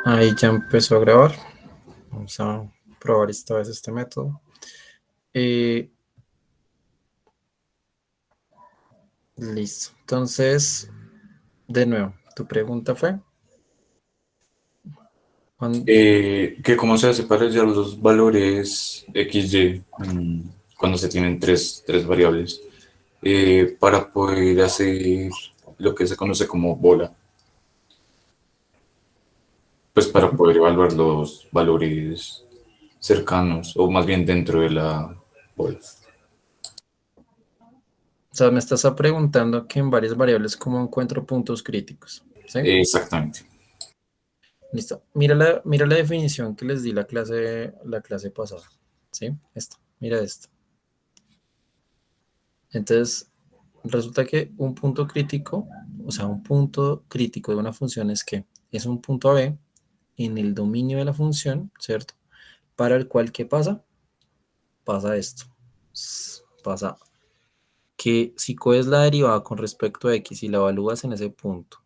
Ahí ya empezó a grabar. Vamos a probar esta vez este método. Listo. Entonces, de nuevo, tu pregunta fue, ¿cuán- Que cómo se hace para hallar los valores XY cuando se tienen tres variables para poder hacer lo que se conoce como bola, pues para poder evaluar los valores cercanos o más bien dentro de la bola. o sea, me estás preguntando que en varias variables cómo encuentro puntos críticos, ¿sí? Exactamente. Listo. Mira la definición que les di la clase pasada, ¿sí? Esto, mira esto. Entonces, resulta que un punto crítico, o sea, un punto crítico de una función es que es un punto AB en el dominio de la función, ¿cierto? Para el cual, ¿qué pasa? Pasa esto. Pasa que si coges la derivada con respecto a x y la evalúas en ese punto,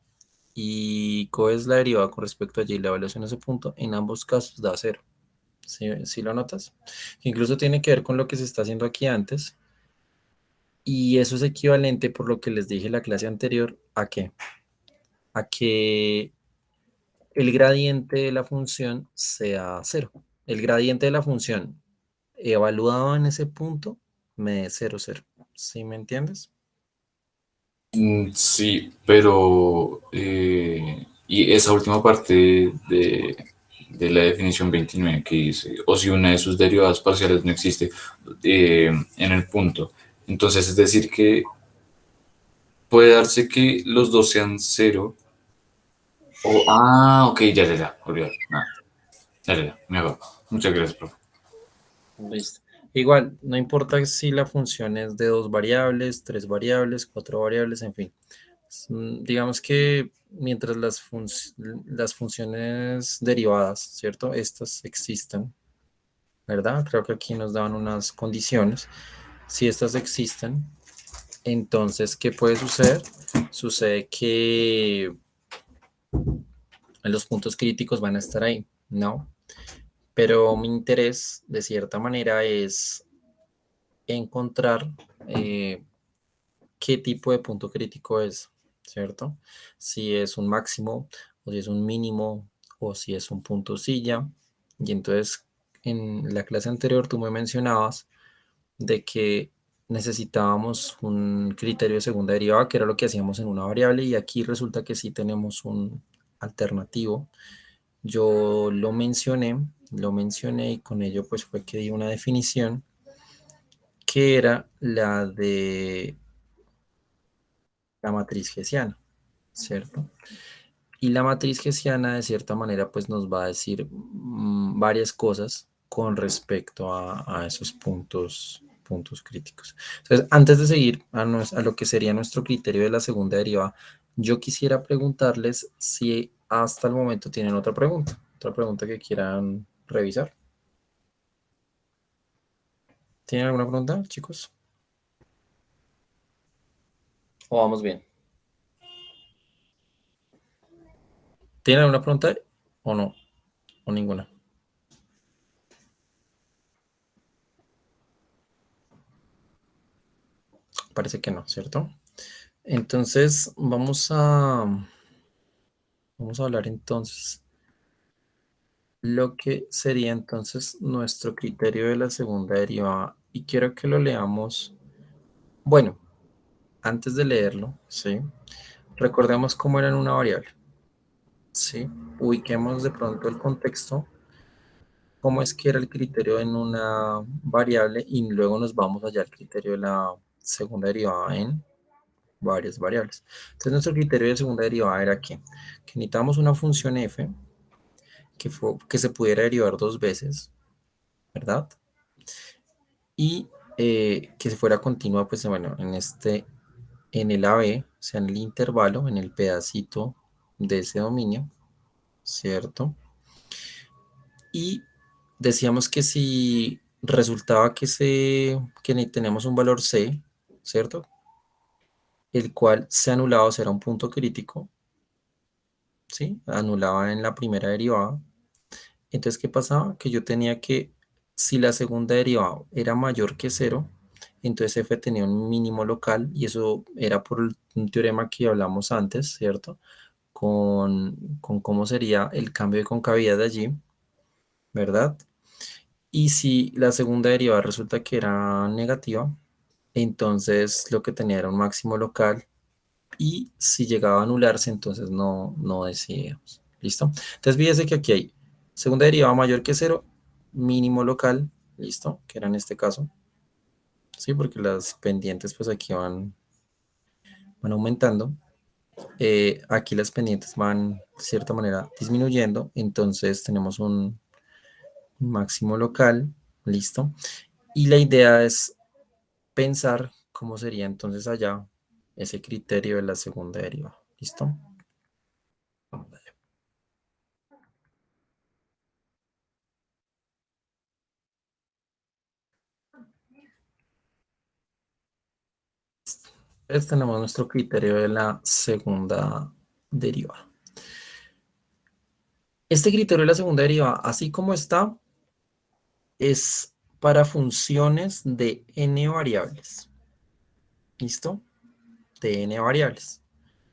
y coges la derivada con respecto a y la evalúas en ese punto, en ambos casos da cero. ¿Sí lo notas? Incluso tiene que ver con lo que se está haciendo aquí antes, y eso es equivalente, por lo que les dije en la clase anterior, ¿a qué? A que el gradiente de la función sea cero. El gradiente de la función evaluado en ese punto me dé cero, cero. ¿Sí me entiendes? Sí, pero y esa última parte de la definición 29 que dice, o si una de sus derivadas parciales no existe en el punto. Entonces, es decir, que puede darse que los dos sean cero. Ok, ya, olvidar. Ya, me hago. Muchas gracias, profe. Listo. Igual, no importa si la función es de dos variables, tres variables, cuatro variables, en fin. Digamos que mientras las funciones derivadas, ¿cierto? Estas existan, ¿verdad? Creo que aquí nos daban unas condiciones. Si estas existen, entonces, ¿qué puede suceder? Sucede que los puntos críticos van a estar ahí, ¿no? Pero mi interés, de cierta manera, es encontrar qué tipo de punto crítico es, ¿cierto? Si es un máximo, o si es un mínimo, o si es un punto silla. Y entonces, en la clase anterior tú me mencionabas de que necesitábamos un criterio de segunda derivada, que era lo que hacíamos en una variable, y aquí resulta que sí tenemos un alternativo. Yo lo mencioné y con ello pues fue que di una definición que era la de la matriz hessiana, ¿cierto? Y la matriz hessiana de cierta manera pues nos va a decir varias cosas con respecto a esos puntos críticos. Entonces, antes de seguir a lo que sería nuestro criterio de la segunda derivada, yo quisiera preguntarles si hasta el momento tienen otra pregunta que quieran revisar. ¿Tienen alguna pregunta, chicos? ¿O vamos bien? ¿Tienen alguna pregunta o no? ¿O ninguna? Parece que no, ¿cierto? Entonces, vamos a hablar entonces lo que sería entonces nuestro criterio de la segunda derivada. Y quiero que lo leamos. Bueno, antes de leerlo, ¿sí? Recordemos cómo era en una variable, ¿sí? Ubiquemos de pronto el contexto, cómo es que era el criterio en una variable y luego nos vamos allá al criterio de la segunda derivada en varias variables. Entonces, nuestro criterio de segunda derivada era que necesitamos una función f que se pudiera derivar dos veces, ¿verdad? Y que se fuera continua, pues bueno, en el AB, o sea, en el intervalo, en el pedacito de ese dominio, ¿cierto? Y decíamos que si resultaba que tenemos un valor C, ¿cierto? El cual se anulado será un punto crítico, ¿sí? Anulaba en la primera derivada. Entonces, ¿qué pasaba? Que yo tenía que, si la segunda derivada era mayor que cero, entonces f tenía un mínimo local y eso era por un teorema que hablamos antes, ¿cierto? Con cómo sería el cambio de concavidad de allí, ¿verdad? Y si la segunda derivada resulta que era negativa, entonces lo que tenía era un máximo local y si llegaba a anularse, entonces no decidíamos. ¿Listo? Entonces fíjese que aquí hay segunda derivada mayor que cero, mínimo local, ¿listo? Que era en este caso, ¿sí? Porque las pendientes pues aquí van aumentando. Aquí las pendientes van de cierta manera disminuyendo, entonces tenemos un máximo local, ¿listo? Y la idea es pensar cómo sería entonces allá ese criterio de la segunda derivada, ¿listo? Entonces tenemos nuestro criterio de la segunda derivada. Este criterio de la segunda derivada, así como está, es para funciones de n variables. ¿Listo? De n variables.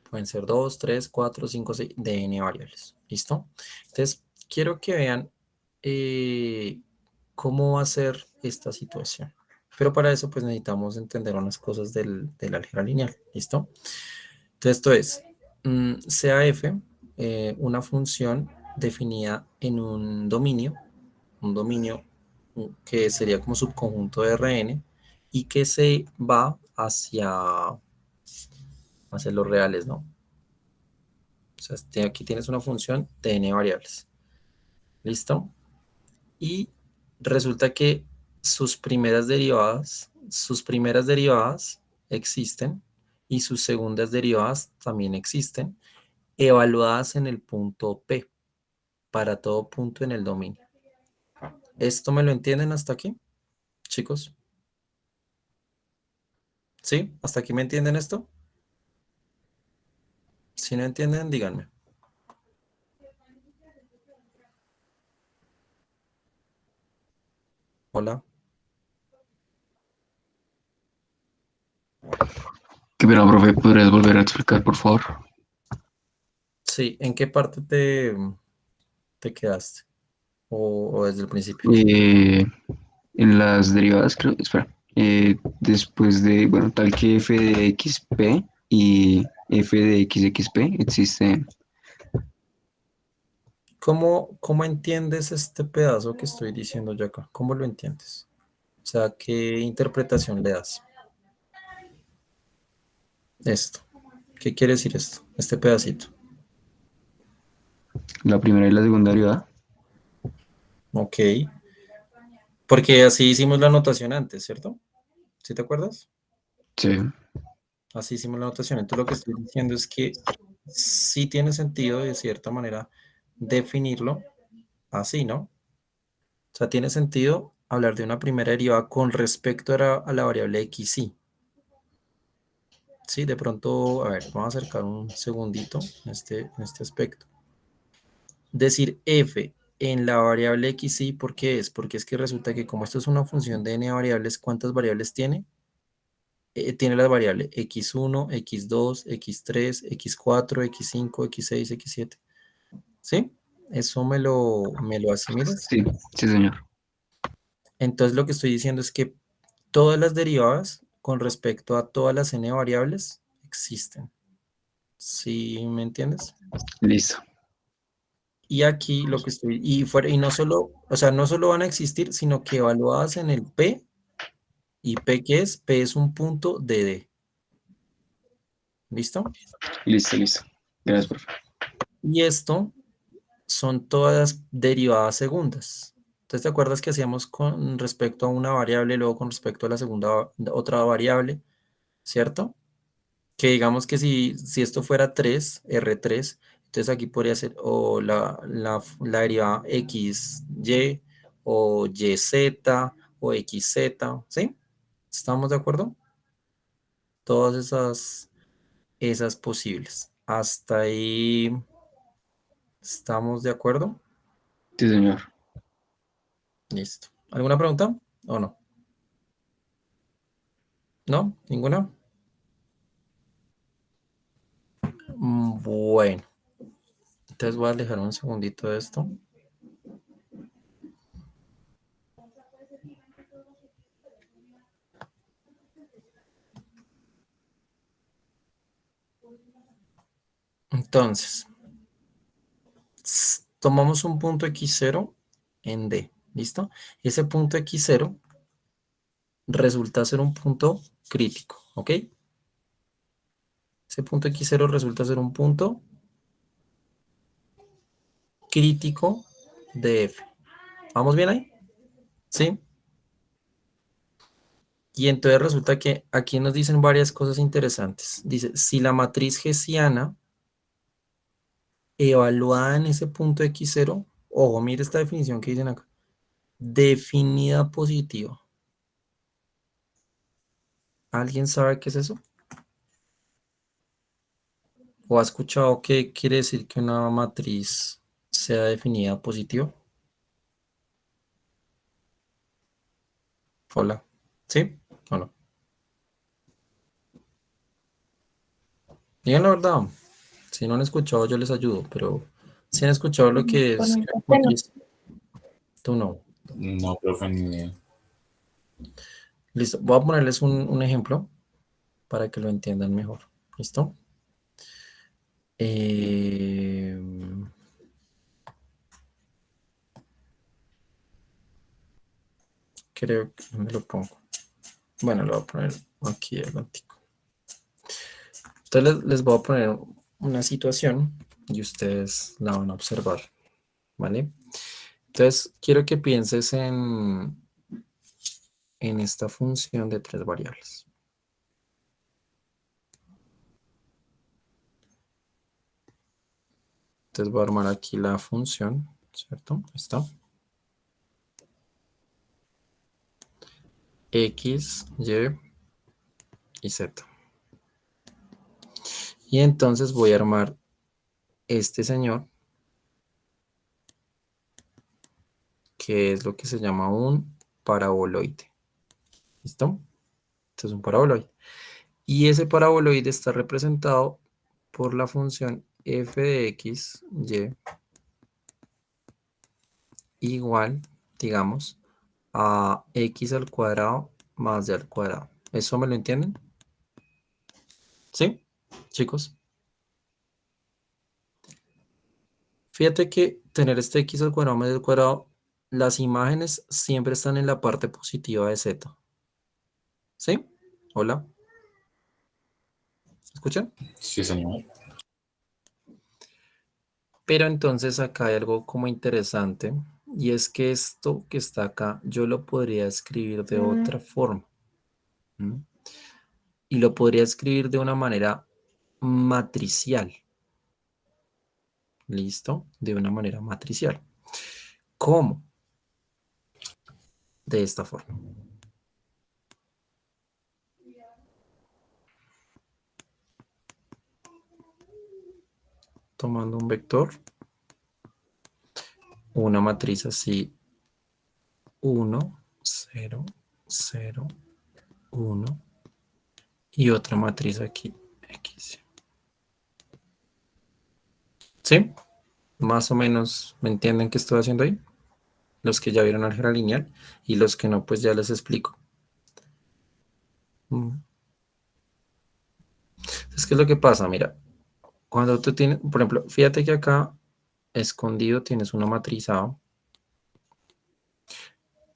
Pueden ser 2, 3, 4, 5, 6, de n variables. ¿Listo? Entonces, quiero que vean cómo va a ser esta situación. Pero para eso, pues necesitamos entender unas cosas del álgebra lineal. ¿Listo? Entonces, esto es, sea f una función definida en un dominio que sería como subconjunto de Rn y que se va hacia los reales, ¿no? O sea, aquí tienes una función de n variables. ¿Listo? Y resulta que sus primeras derivadas existen y sus segundas derivadas también existen, evaluadas en el punto P, para todo punto en el dominio. ¿Esto me lo entienden hasta aquí, chicos? ¿Sí? ¿Hasta aquí me entienden esto? Si no entienden, díganme. Hola. Qué pena, profe, ¿podrías volver a explicar, por favor? Sí, ¿en qué parte te quedaste? O desde el principio. Eh, en las derivadas, creo, espera, después de, bueno, tal que f de xp y f de xxp existe, ¿Cómo entiendes este pedazo que estoy diciendo yo acá? ¿Cómo lo entiendes? O sea, ¿qué interpretación le das? Esto. ¿Qué quiere decir esto? Este pedacito. la primera y la segunda derivada. Ok. Porque así hicimos la anotación antes, ¿cierto? ¿Sí te acuerdas? Sí, Así hicimos la anotación. Entonces lo que estoy diciendo es que sí tiene sentido de cierta manera definirlo así, ¿no? O sea, tiene sentido hablar de una primera derivada con respecto a la variable x, y. Sí, de pronto, a ver, vamos a acercar un segundito en este aspecto. Decir f en la variable x, y, ¿por qué es? Porque es que resulta que como esto es una función de n variables, ¿cuántas variables tiene? Tiene las variables x1, x2, x3, x4, x5, x6, x7. ¿Sí? Eso me lo asimilas. sí, sí, señor. Entonces lo que estoy diciendo es que todas las derivadas con respecto a todas las n variables existen. ¿Sí me entiendes? Listo. Y aquí lo que estoy, y no solo, o sea, no solo van a existir, sino que evaluadas en el P, y P, ¿qué es? P es un punto de D. ¿Listo? Listo, listo. Gracias, profe. Y esto son todas derivadas segundas. Entonces, ¿te acuerdas que hacíamos con respecto a una variable, luego con respecto a la segunda, otra variable, ¿cierto? Que digamos que si esto fuera 3 R3, entonces aquí podría ser o la derivada XY o YZ o XZ, ¿sí? ¿Estamos de acuerdo? Todas esas posibles. Hasta ahí ¿Estamos de acuerdo? Sí, señor. Listo. ¿Alguna pregunta o no? ¿No? ¿Ninguna? Bueno, entonces voy a dejar un segundito de esto. Entonces, tomamos un punto x0 en D, ¿listo? Ese punto x0 resulta ser un punto crítico, ¿ok? Ese punto x0 resulta ser un punto crítico de F. ¿Vamos bien ahí? ¿Sí? Y entonces resulta que aquí nos dicen varias cosas interesantes. Dice, si la matriz hessiana evaluada en ese punto x0, ojo, mire esta definición que dicen acá, definida positiva. ¿Alguien sabe qué es eso? ¿O ha escuchado qué quiere decir que una matriz sea definida positiva? Hola. ¿Sí o no? Digan la verdad. Si no han escuchado, yo les ayudo, pero si han escuchado lo que Por es mi parte no. matriz, tú no. No, profe, ni idea. Listo. Voy a ponerles un ejemplo para que lo entiendan mejor. ¿Listo? Eh, creo que ¿dónde lo pongo? Bueno, lo voy a poner aquí adelante. Entonces les voy a poner una situación y ustedes la van a observar, ¿vale? Entonces quiero que pienses en esta función de tres variables. Entonces voy a armar aquí la función, ¿cierto? Ahí está. X, Y y Z. Y entonces voy a armar este señor, que es lo que se llama un paraboloide. ¿Listo? Este es un paraboloide. Y ese paraboloide está representado por la función f de x, y igual, digamos, a x al cuadrado más y al cuadrado. ¿Eso me lo entienden? ¿Sí, chicos? Fíjate que tener este x al cuadrado más y al cuadrado, las imágenes siempre están en la parte positiva de z. ¿Sí? Hola, ¿escuchan? Sí, señor. Pero entonces acá hay algo como interesante y es que esto que está acá yo lo podría escribir de otra forma. ¿M? Y lo podría escribir de una manera matricial. ¿Listo? De una manera matricial. ¿Cómo? De esta forma. Tomando un vector, una matriz así, 1, 0, 0, 1 y otra matriz aquí, X. ¿Sí? Más o menos, ¿me entienden qué estoy haciendo ahí? Los que ya vieron álgebra lineal y los que no, pues ya les explico. Es que es lo que pasa, mira, cuando tú tienes, por ejemplo, fíjate que acá escondido tienes una matriz A,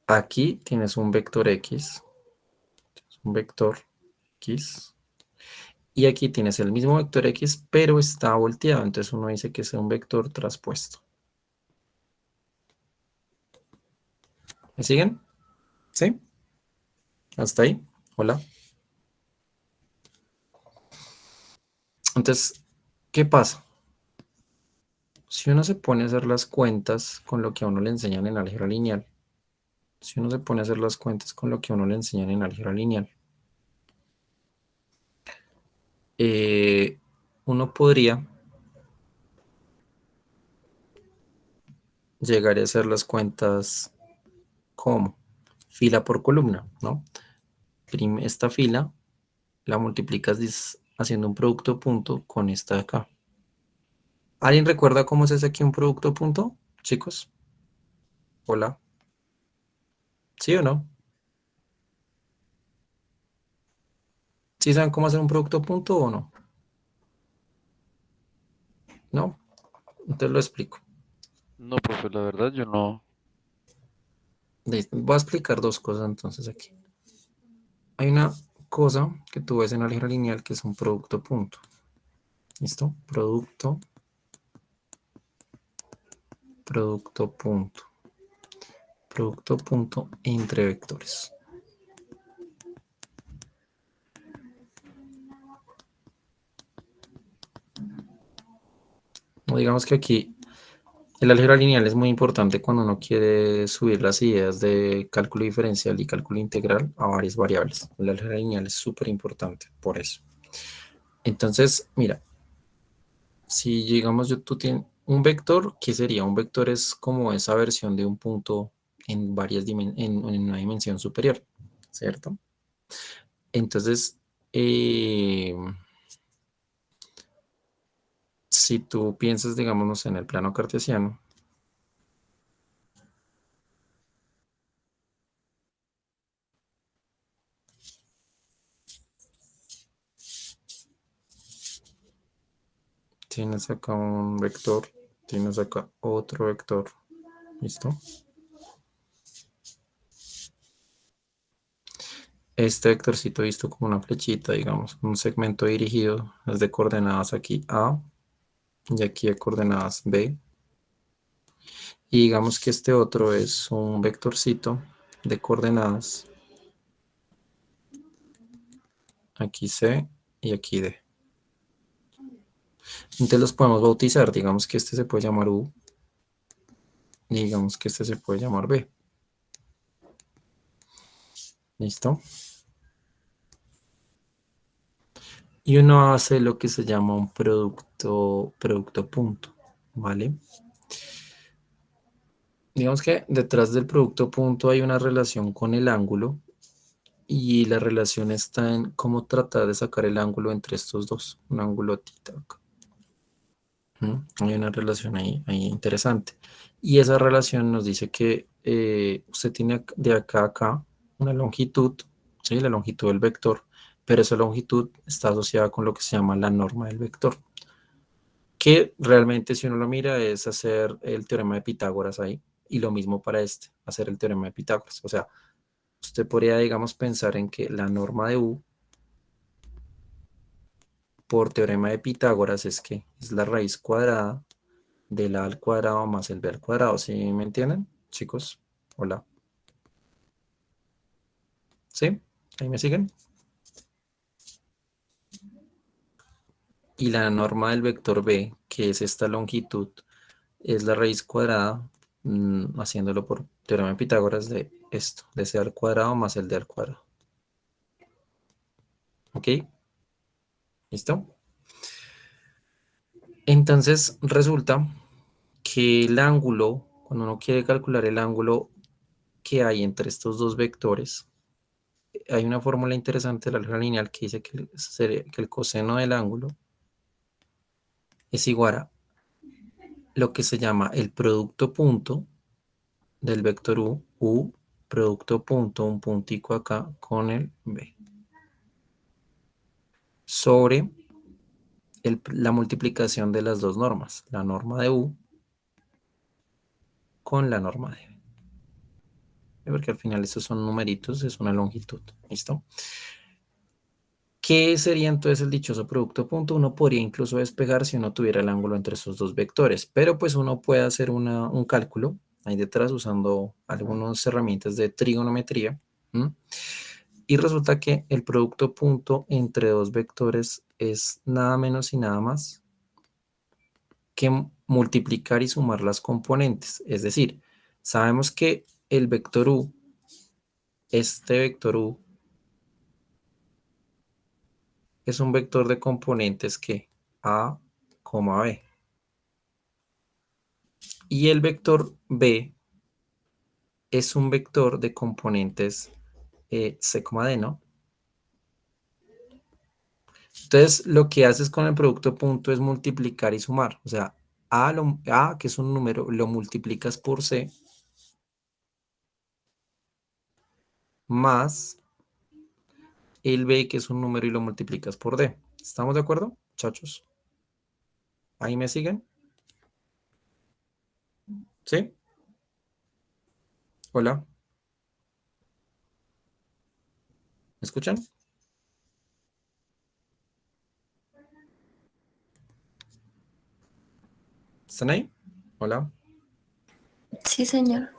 aquí tienes un vector X, un vector X, y aquí tienes el mismo vector X, pero está volteado, entonces uno dice que es un vector traspuesto. ¿Me siguen? ¿Sí? ¿Hasta ahí? Hola. Entonces, ¿qué pasa? Si uno se pone a hacer las cuentas con lo que a uno le enseñan en álgebra lineal, si uno se pone a hacer las cuentas con lo que a uno le enseñan en álgebra lineal, uno podría llegaré a hacer las cuentas como fila por columna, ¿no? Esta fila la multiplicas haciendo un producto punto con esta de acá. ¿Alguien recuerda cómo se hace aquí un producto punto, chicos? Hola. ¿Sí o no? ¿Sí saben cómo hacer un producto punto o no? ¿No? Entonces lo explico. No, profe, la verdad yo no. Voy a explicar dos cosas entonces aquí. Hay una cosa que tú ves en álgebra lineal que es un producto punto. ¿Listo? Producto punto. Producto punto entre vectores. O digamos que aquí el álgebra lineal es muy importante cuando uno quiere subir las ideas de cálculo diferencial y cálculo integral a varias variables. El álgebra lineal es súper importante por eso. Entonces, mira, si digamos tú tienes un vector, ¿qué sería? Un vector es como esa versión de un punto en en una dimensión superior, ¿cierto? Entonces, eh, si tú piensas, digamos, en el plano cartesiano, tienes acá un vector, tienes acá otro vector, ¿listo? Este vectorcito visto como una flechita, digamos, un segmento dirigido, es de coordenadas aquí A y aquí de coordenadas B. Y digamos que este otro es un vectorcito de coordenadas, aquí C y aquí D. Entonces los podemos bautizar, digamos que este se puede llamar U y digamos que este se puede llamar B. ¿Listo? Y uno hace lo que se llama un producto punto, ¿vale? Digamos que detrás del producto punto hay una relación con el ángulo y la relación está en cómo tratar de sacar el ángulo entre estos dos, un ángulo tita acá. Hay una relación ahí interesante. Y esa relación nos dice que usted tiene de acá a acá una longitud, ¿sí? La longitud del vector, pero esa longitud está asociada con lo que se llama la norma del vector, que realmente si uno lo mira es hacer el teorema de Pitágoras ahí, y lo mismo para este, hacer el teorema de Pitágoras. O sea, usted podría, digamos, pensar en que la norma de U por teorema de Pitágoras es que es la raíz cuadrada del A al cuadrado más el B al cuadrado. ¿Sí me entienden, chicos? Hola. ¿Sí? ¿Ahí me siguen? Y la norma del vector B, que es esta longitud, es la raíz cuadrada, haciéndolo por teorema de Pitágoras de esto, de C al cuadrado más el D al cuadrado. ¿Ok? ¿Listo? Entonces resulta que el ángulo, cuando uno quiere calcular el ángulo que hay entre estos dos vectores, hay una fórmula interesante de la álgebra lineal que dice que el coseno del ángulo es igual a lo que se llama el producto punto del vector U, producto punto, un puntico acá con el B, sobre la multiplicación de las dos normas, la norma de U con la norma de B. Porque al final estos son numeritos, es una longitud, ¿listo? ¿Qué sería entonces el dichoso producto punto? Uno podría incluso despegar si uno tuviera el ángulo entre esos dos vectores, pero pues uno puede hacer un cálculo ahí detrás usando algunas herramientas de trigonometría. ¿M? Y resulta que el producto punto entre dos vectores es nada menos y nada más que multiplicar y sumar las componentes. Es decir, sabemos que el vector U, este vector U, es un vector de componentes que A, B. Y el vector B es un vector de componentes C, D, ¿no? Entonces, lo que haces con el producto punto es multiplicar y sumar. O sea, A, que es un número, lo multiplicas por C, más el B, que es un número, y lo multiplicas por D. ¿Estamos de acuerdo, muchachos? ¿Ahí me siguen? ¿Sí? Hola, ¿me escuchan? ¿Están ahí? Hola. Sí, señor.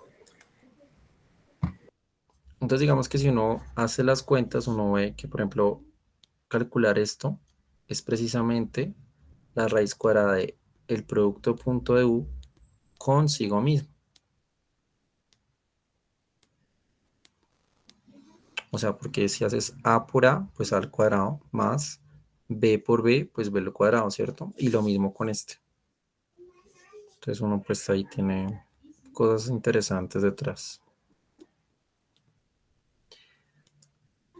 Entonces, digamos que si uno hace las cuentas, uno ve que, por ejemplo, calcular esto es precisamente la raíz cuadrada de el producto punto de U consigo mismo. O sea, porque si haces A por A, pues A al cuadrado, más B por B, pues B al cuadrado, ¿cierto? Y lo mismo con este. Entonces uno pues ahí tiene cosas interesantes detrás.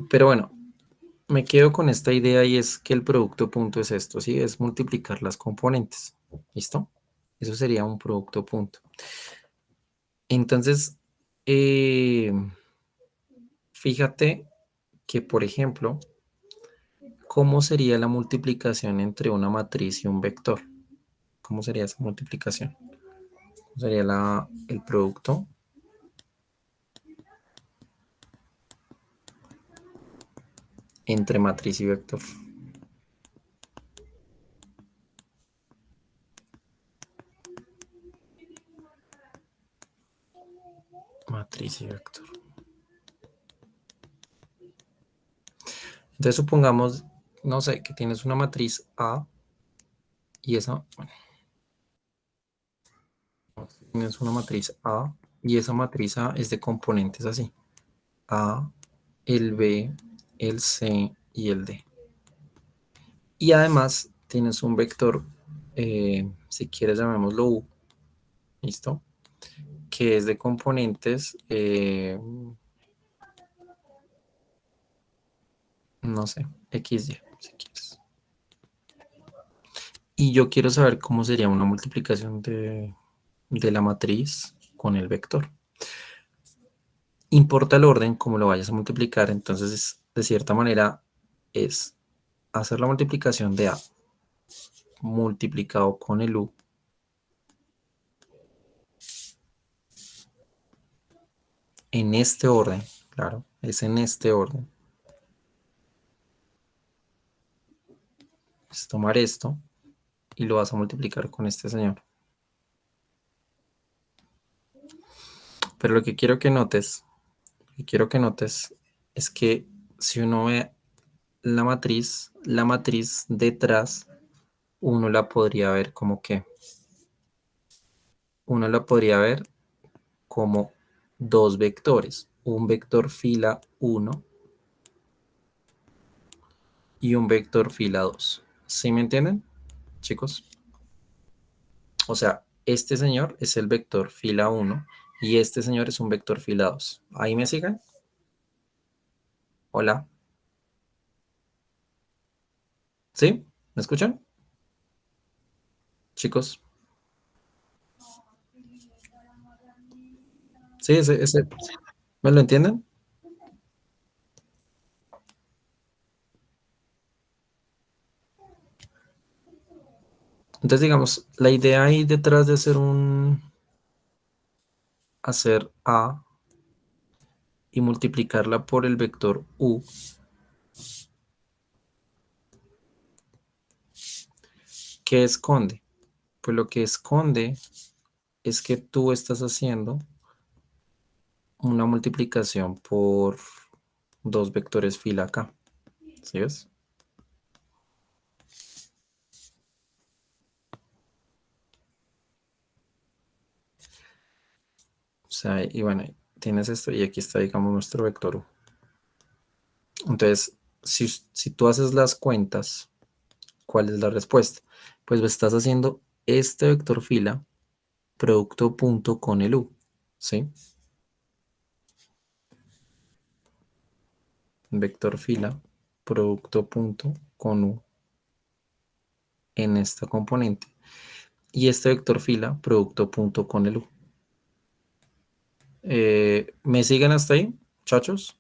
Pero bueno, me quedo con esta idea y es que el producto punto es esto, ¿sí? Es multiplicar las componentes. ¿Listo? Eso sería un producto punto. Entonces, eh, fíjate que, por ejemplo, ¿cómo sería la multiplicación entre una matriz y un vector? ¿Cómo sería esa multiplicación? Sería el producto entre matriz y vector. Matriz y vector. Entonces supongamos, no sé, que tienes una matriz A y esa, bueno, tienes una matriz A y esa matriz A es de componentes así. A, el B, el C y el D. Y además tienes un vector, si quieres llamémoslo U, ¿listo? Que es de componentes, no sé, XY, si quieres. Y yo quiero saber cómo sería una multiplicación de la matriz con el vector. Importa el orden, como lo vayas a multiplicar, entonces de cierta manera es hacer la multiplicación de A multiplicado con el U en este orden, claro, es en este orden. Es tomar esto y lo vas a multiplicar con este señor. Pero lo que quiero que notes, es que si uno ve la matriz detrás, uno la podría ver como que, uno la podría ver como dos vectores, un vector fila 1 y un vector fila 2. ¿Sí me entienden, chicos? O sea, este señor es el vector fila 1 y este señor es un vector fila 2. ¿Ahí me siguen? Hola. ¿Sí? ¿Me escuchan? Chicos. ¿Sí? ¿Me lo entienden? Entonces, digamos, la idea ahí detrás de hacer A y multiplicarla por el vector U, ¿qué esconde? Pues lo que esconde es que tú estás haciendo una multiplicación por dos vectores fila acá. ¿Sí ves? O sea, y bueno, tienes esto y aquí está, digamos, nuestro vector U. Entonces, si tú haces las cuentas, ¿cuál es la respuesta? Pues estás haciendo este vector fila producto punto con el U, ¿sí? Vector fila, producto punto con U en esta componente. Y este vector fila, producto punto con el U. ¿Me siguen hasta ahí, muchachos?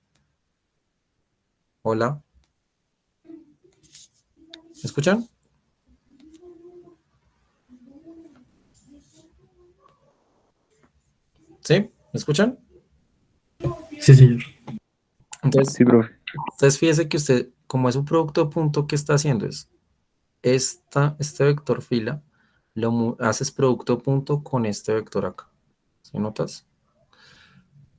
Hola. ¿Me escuchan? ¿Sí? ¿Me escuchan? Sí, señor. Entonces, Sí, profe. ustedes fíjense que usted, como es un producto punto, ¿qué está haciendo? Es este vector fila, haces producto punto con este vector acá. ¿Sí notas?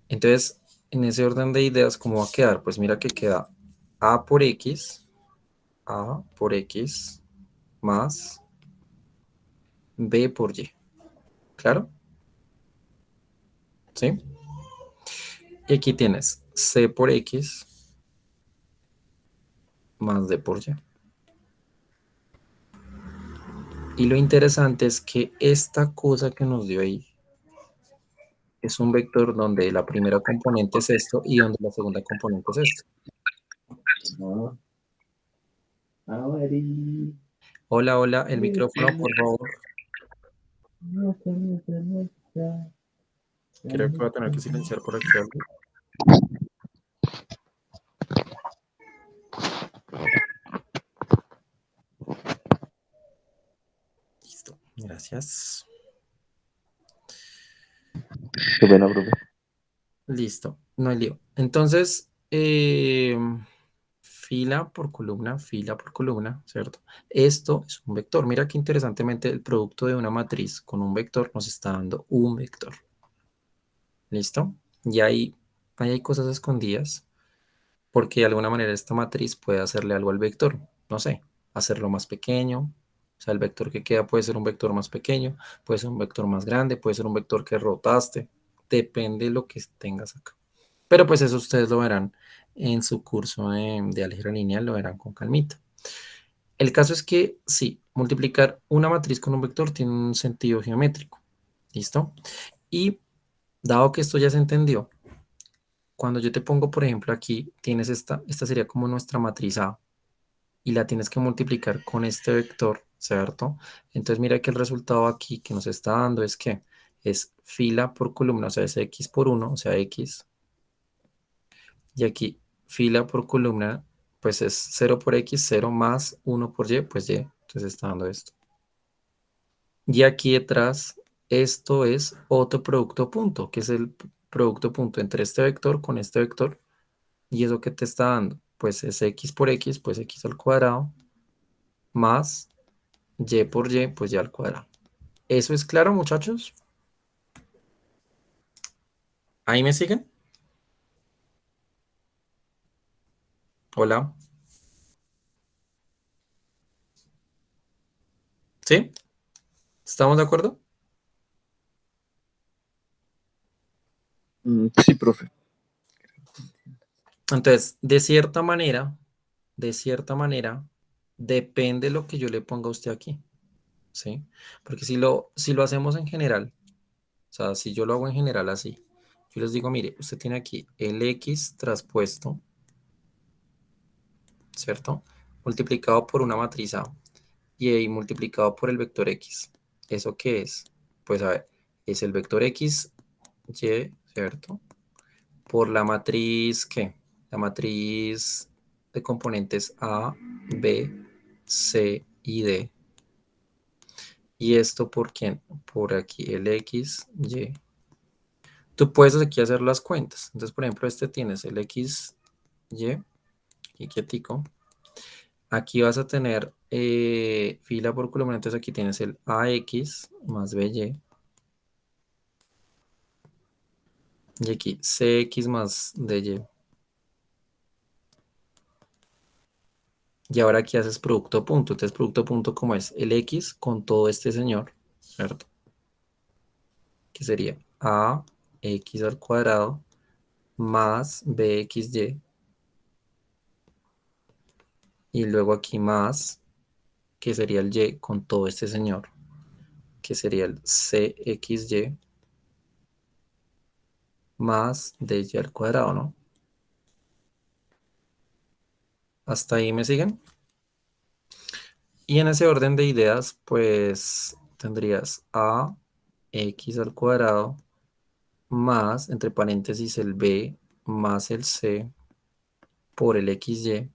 Entonces, en ese orden de ideas, ¿cómo va a quedar? Pues mira que queda A por X más B por Y. ¿Claro? ¿Sí? Y aquí tienes C por X más D por Y. Y lo interesante es que esta cosa que nos dio ahí es un vector donde la primera componente es esto y donde la segunda componente es esto. Hola, hola, el micrófono, por favor. Creo que voy a tener que silenciar por aquí algo. Listo, gracias. Qué pena, profe. Listo, no hay lío. Entonces, fila por columna, ¿cierto? Esto es un vector. Mira que interesantemente el producto de una matriz con un vector nos está dando un vector. ¿Listo? Y ahí hay cosas escondidas porque de alguna manera esta matriz puede hacerle algo al vector. No sé, hacerlo más pequeño. O sea, el vector que queda puede ser un vector más pequeño, puede ser un vector más grande, puede ser un vector que rotaste. Depende de lo que tengas acá. Pero pues eso ustedes lo verán en su curso de álgebra lineal, lo verán con calmita. El caso es que sí, multiplicar una matriz con un vector tiene un sentido geométrico. ¿Listo? Y dado que esto ya se entendió, cuando yo te pongo, por ejemplo, aquí, tienes esta sería como nuestra matriz A, y la tienes que multiplicar con este vector, ¿cierto? Entonces mira que el resultado aquí que nos está dando es que es fila por columna, o sea, es X por 1, o sea, X. Y aquí fila por columna, pues es 0 por X, 0 más 1 por Y, pues Y. Entonces está dando esto. Y aquí detrás, esto es otro producto punto, que es el producto punto entre este vector con este vector. ¿Y eso que te está dando? Pues es X por X, pues X al cuadrado, más Y por Y, pues Y al cuadrado. ¿Eso es claro, muchachos? ¿Ahí me siguen? Hola. ¿Sí? ¿Estamos de acuerdo? Sí, profe. Entonces, de cierta manera, depende lo que yo le ponga a usted aquí, ¿sí? Porque si lo hacemos en general, o sea, si yo lo hago en general así, yo les digo, mire, usted tiene aquí el X traspuesto, ¿cierto? Multiplicado por una matriz A y ahí multiplicado por el vector X. ¿Eso qué es? Pues a ver, es el vector X, Y, ¿cierto? Por la matriz, ¿qué? La matriz de componentes A, B, C y D. ¿Y esto por quién? Por aquí, el X, Y. Tú puedes aquí hacer las cuentas. Entonces, por ejemplo, este tienes el X, Y, aquí quietico. Aquí vas a tener fila por columna, entonces aquí tienes el AX más BY. Y aquí CX más DY. Y ahora aquí haces producto punto. Entonces, producto punto, como es el X con todo este señor, ¿cierto? Que sería AX al cuadrado más BXY. Y luego aquí más, que sería el Y con todo este señor. que sería el CXY más DY al cuadrado, ¿no? ¿Hasta ahí me siguen? Y en ese orden de ideas, pues tendrías a x al cuadrado más, entre paréntesis, el b más el c por el xy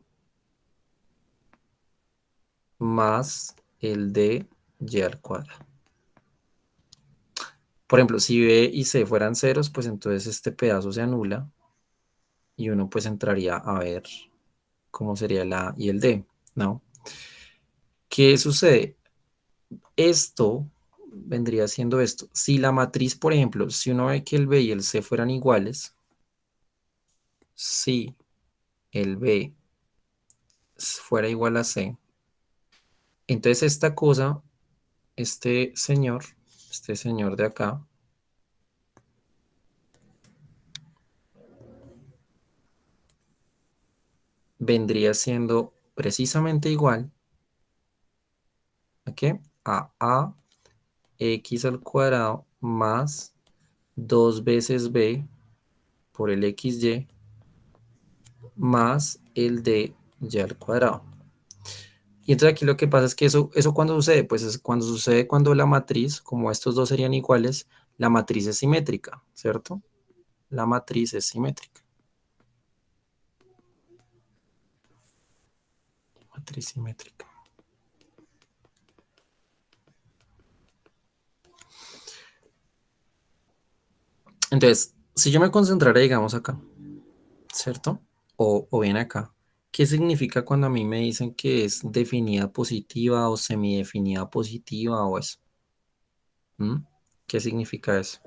más el dy al cuadrado. Por ejemplo, si b y c fueran ceros, pues entonces este pedazo se anula y uno pues entraría a ver cómo sería la A y el d, ¿no? ¿Qué sucede? Esto vendría siendo esto. Si la matriz, por ejemplo, si uno ve que el b y el c fueran iguales, si el b fuera igual a c, entonces esta cosa, este señor de acá, vendría siendo precisamente igual ¿a qué? A x al cuadrado más 2 veces b por el xy más el dy al cuadrado. Y entonces aquí lo que pasa es que eso cuando sucede, pues es cuando sucede cuando la matriz, como estos dos serían iguales, la matriz es simétrica, ¿cierto? La matriz es simétrica. Matriz simétrica. Entonces, si yo me concentrara, digamos, acá, ¿cierto? O bien acá. ¿Qué significa cuando a mí me dicen que es definida positiva o semidefinida positiva o eso? ¿Mm? ¿Qué significa eso?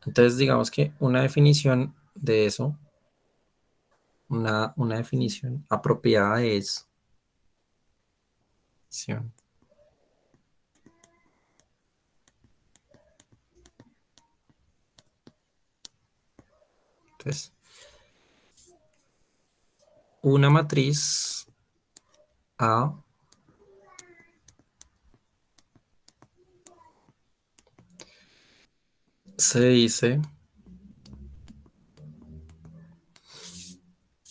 Entonces, digamos que una definición de eso, una definición apropiada es... Entonces, una matriz A se dice,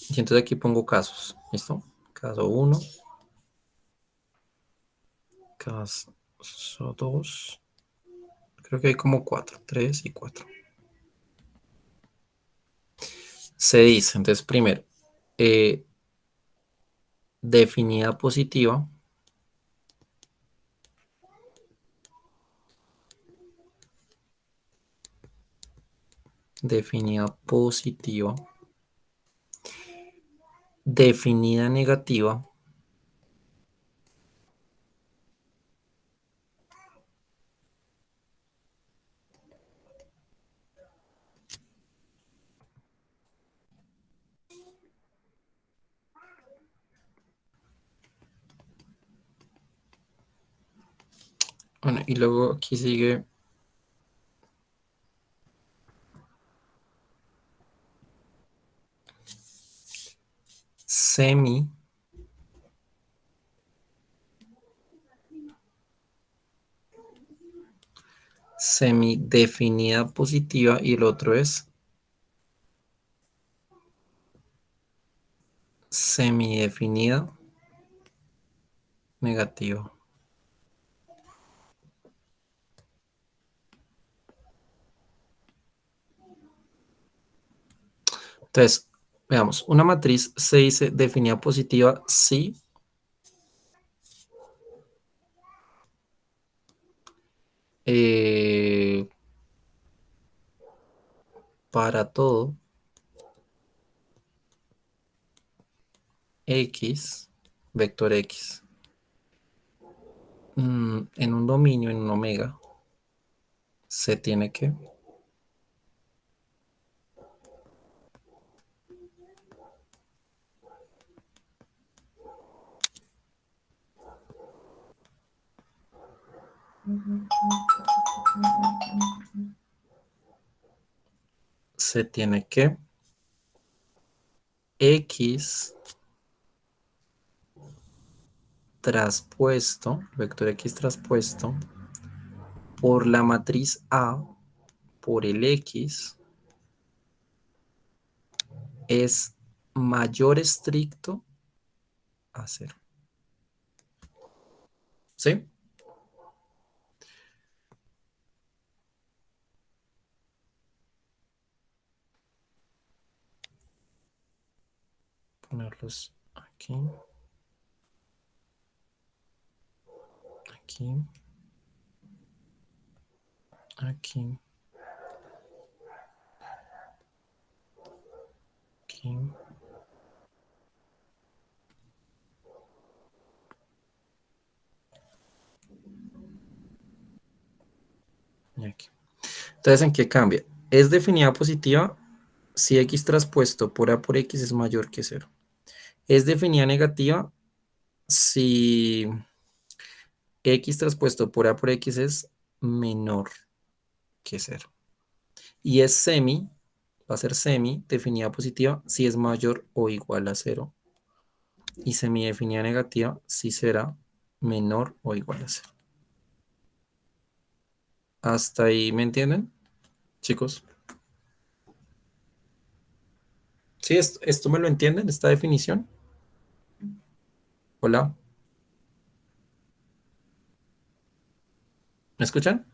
y entonces aquí pongo casos, ¿listo? Caso 1, caso 2, creo que hay como 4, 3 y 4. Se dice, entonces primero, eh, definida positiva, definida positiva, definida negativa, bueno, y luego aquí sigue semi semidefinida positiva y el otro es semidefinida negativa. Entonces, veamos, una matriz se dice definida positiva si eh, para todo x, vector x, en un dominio, en un omega, se tiene que x traspuesto, vector x traspuesto, por la matriz A por el X es mayor estricto a 0. ¿Sí? Ponerlos aquí. Aquí. Aquí. Aquí. Y aquí. Entonces, ¿en qué cambia? Es definida positiva si X traspuesto por A por X es mayor que 0. Es definida negativa si X traspuesto por A por X es menor que 0. Y es semi, va a ser semi definida positiva si es mayor o igual a 0. Y semi definida negativa si será menor o igual a 0. ¿Hasta ahí me entienden, chicos? ¿Sí? ¿Esto me lo entienden, esta definición? Hola. ¿Me escuchan?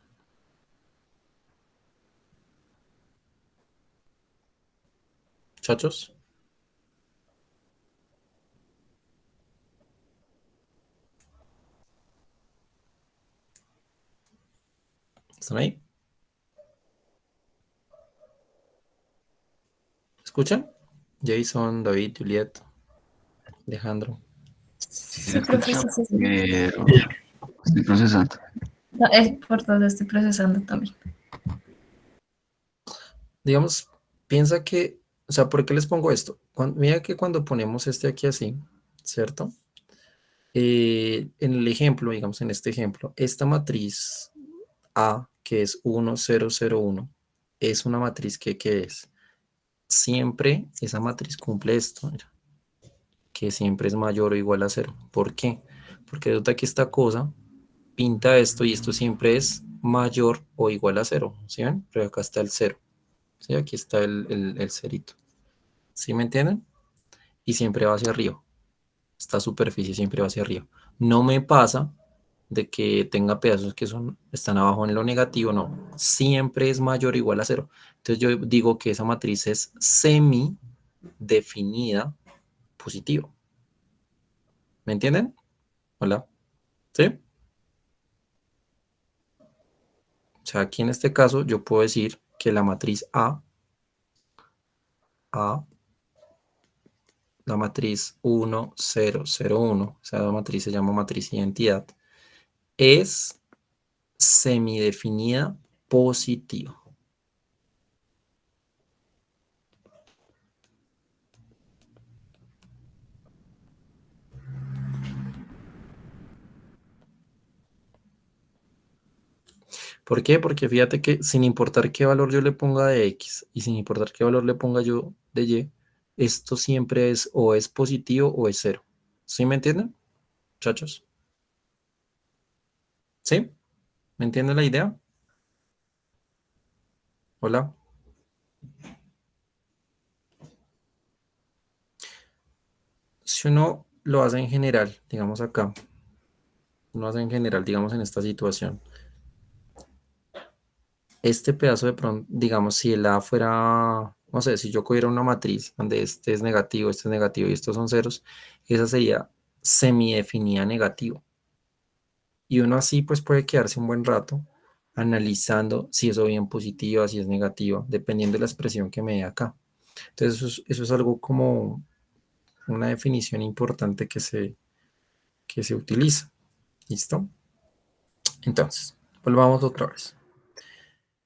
¿Chachos? ¿Están ahí? ¿Escuchan? Jason, David, Juliet, Alejandro. Sí, Sí, se profe, escucha, sí, sí, sí. pero estoy procesando. No, es por todo, estoy procesando también. Digamos, piensa que, o sea, ¿por qué les pongo esto? Mira que cuando ponemos este aquí así, ¿cierto? En el ejemplo, digamos, en este ejemplo, esta matriz A, que es 1, 0, 0, 1, es una matriz que es. Siempre esa matriz cumple esto, mira, que siempre es mayor o igual a 0. ¿Por qué? Porque resulta que esta cosa pinta esto y esto siempre es mayor o igual a 0. ¿Sí ven? Pero acá está el 0. ¿Sí? Aquí está el cerito. ¿Sí me entienden? Y siempre va hacia arriba. Esta superficie siempre va hacia arriba. No me pasa de que tenga pedazos que están abajo en lo negativo, no. Siempre es mayor o igual a 0. Entonces yo digo que esa matriz es semi definida positivo. ¿Me entienden? Hola. ¿Sí? O sea, aquí en este caso yo puedo decir que la matriz A, la matriz 1, 0, 0, 1, esa matriz se llama matriz identidad, es semidefinida positiva. ¿Por qué? Porque fíjate que sin importar qué valor yo le ponga de X y sin importar qué valor le ponga yo de Y, esto siempre es o es positivo o es 0. ¿Sí me entienden, muchachos? ¿Sí? ¿Me entienden la idea? Hola. Si uno lo hace en general, digamos acá, uno hace en general, digamos en esta situación, este pedazo de pronto, digamos, si el A fuera, no sé, si yo cogiera una matriz donde este es negativo y estos son ceros, esa sería semidefinida negativo. Y uno así pues puede quedarse un buen rato analizando si eso bien positiva, si es negativa, dependiendo de la expresión que me dé acá. Entonces eso es algo como una definición importante que se utiliza. ¿Listo? Entonces, volvamos otra vez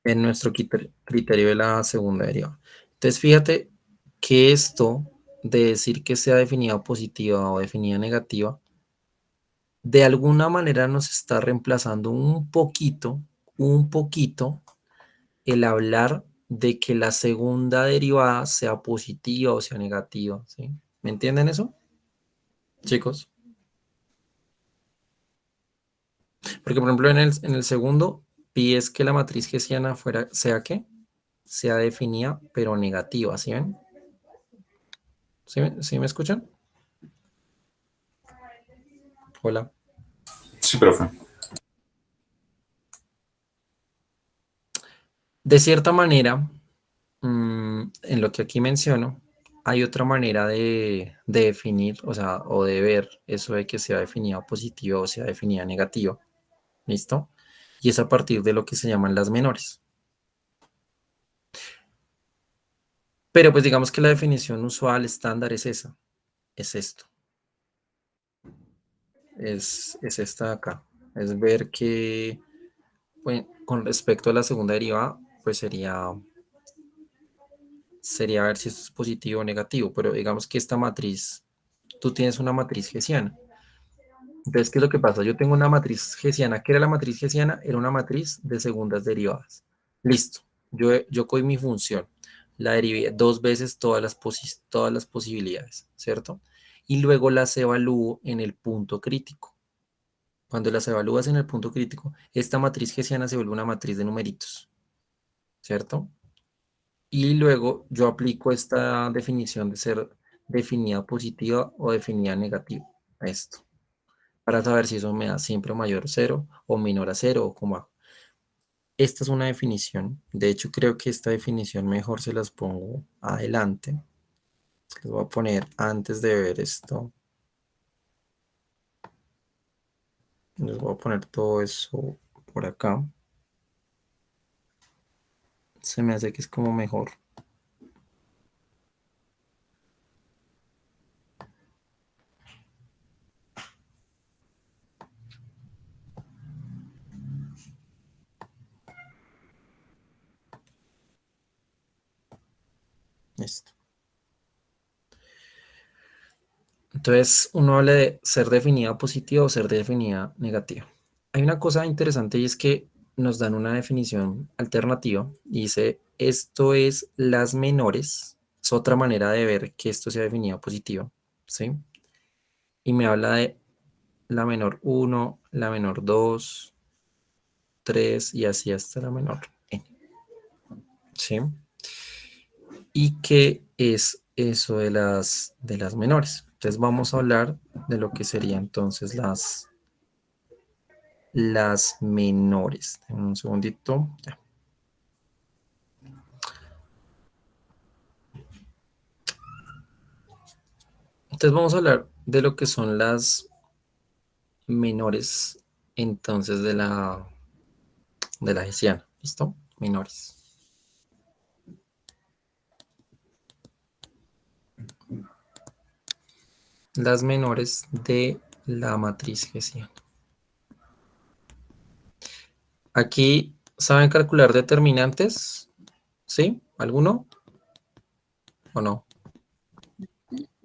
en nuestro criterio de la segunda derivada. Entonces, fíjate que esto de decir que sea definida positiva o definida negativa, de alguna manera nos está reemplazando un poquito el hablar de que la segunda derivada sea positiva o sea negativa, ¿sí? ¿Me entienden eso, chicos? Porque, por ejemplo, en el segundo, pides que la matriz hessiana sea ¿qué? Sea definida, pero negativa, ¿sí ven? ¿Sí me escuchan? Hola. Sí, profe. De cierta manera, en lo que aquí menciono, hay otra manera de definir, o sea, o de ver eso de que sea definida positiva o sea definida negativa. ¿Listo? Y es a partir de lo que se llaman las menores. Pero pues digamos que la definición usual estándar es esa, es esto, es esta de acá. Es ver que bueno, con respecto a la segunda derivada, pues sería ver si esto es positivo o negativo, pero digamos que esta matriz, tú tienes una matriz hessiana. Entonces, ¿qué es lo que pasa? Yo tengo una matriz hessiana. ¿Qué era la matriz hessiana? Era una matriz de segundas derivadas. Listo. Yo cogí mi función. La derivé dos veces todas las posibilidades, ¿cierto? Y luego las evalúo en el punto crítico. Cuando las evalúas en el punto crítico, esta matriz hessiana se vuelve una matriz de numeritos, ¿cierto? Y luego yo aplico esta definición de ser definida positiva o definida negativa a esto, para saber si eso me da siempre mayor a 0 o menor a 0 o cómo hago. Esta es una definición. De hecho, creo que esta definición mejor se las pongo adelante. Les voy a poner antes de ver esto. Les voy a poner todo eso por acá. Se me hace que es como mejor. Listo. Entonces, uno habla de ser definida positiva o ser definida negativa. Hay una cosa interesante y es que nos dan una definición alternativa y dice, esto es las menores. Es otra manera de ver que esto sea definido positivo, ¿sí? Y me habla de la menor 1, la menor 2, 3 y así hasta la menor n, ¿sí? ¿Y qué es eso de las menores? Entonces vamos a hablar de lo que serían entonces las menores. Denme un segundito. Ya. Entonces vamos a hablar de lo que son las menores entonces de la hessiana. ¿Listo? Menores. Las menores de la matriz hessiana. Aquí, ¿saben calcular determinantes? ¿Sí? ¿Alguno? ¿O no?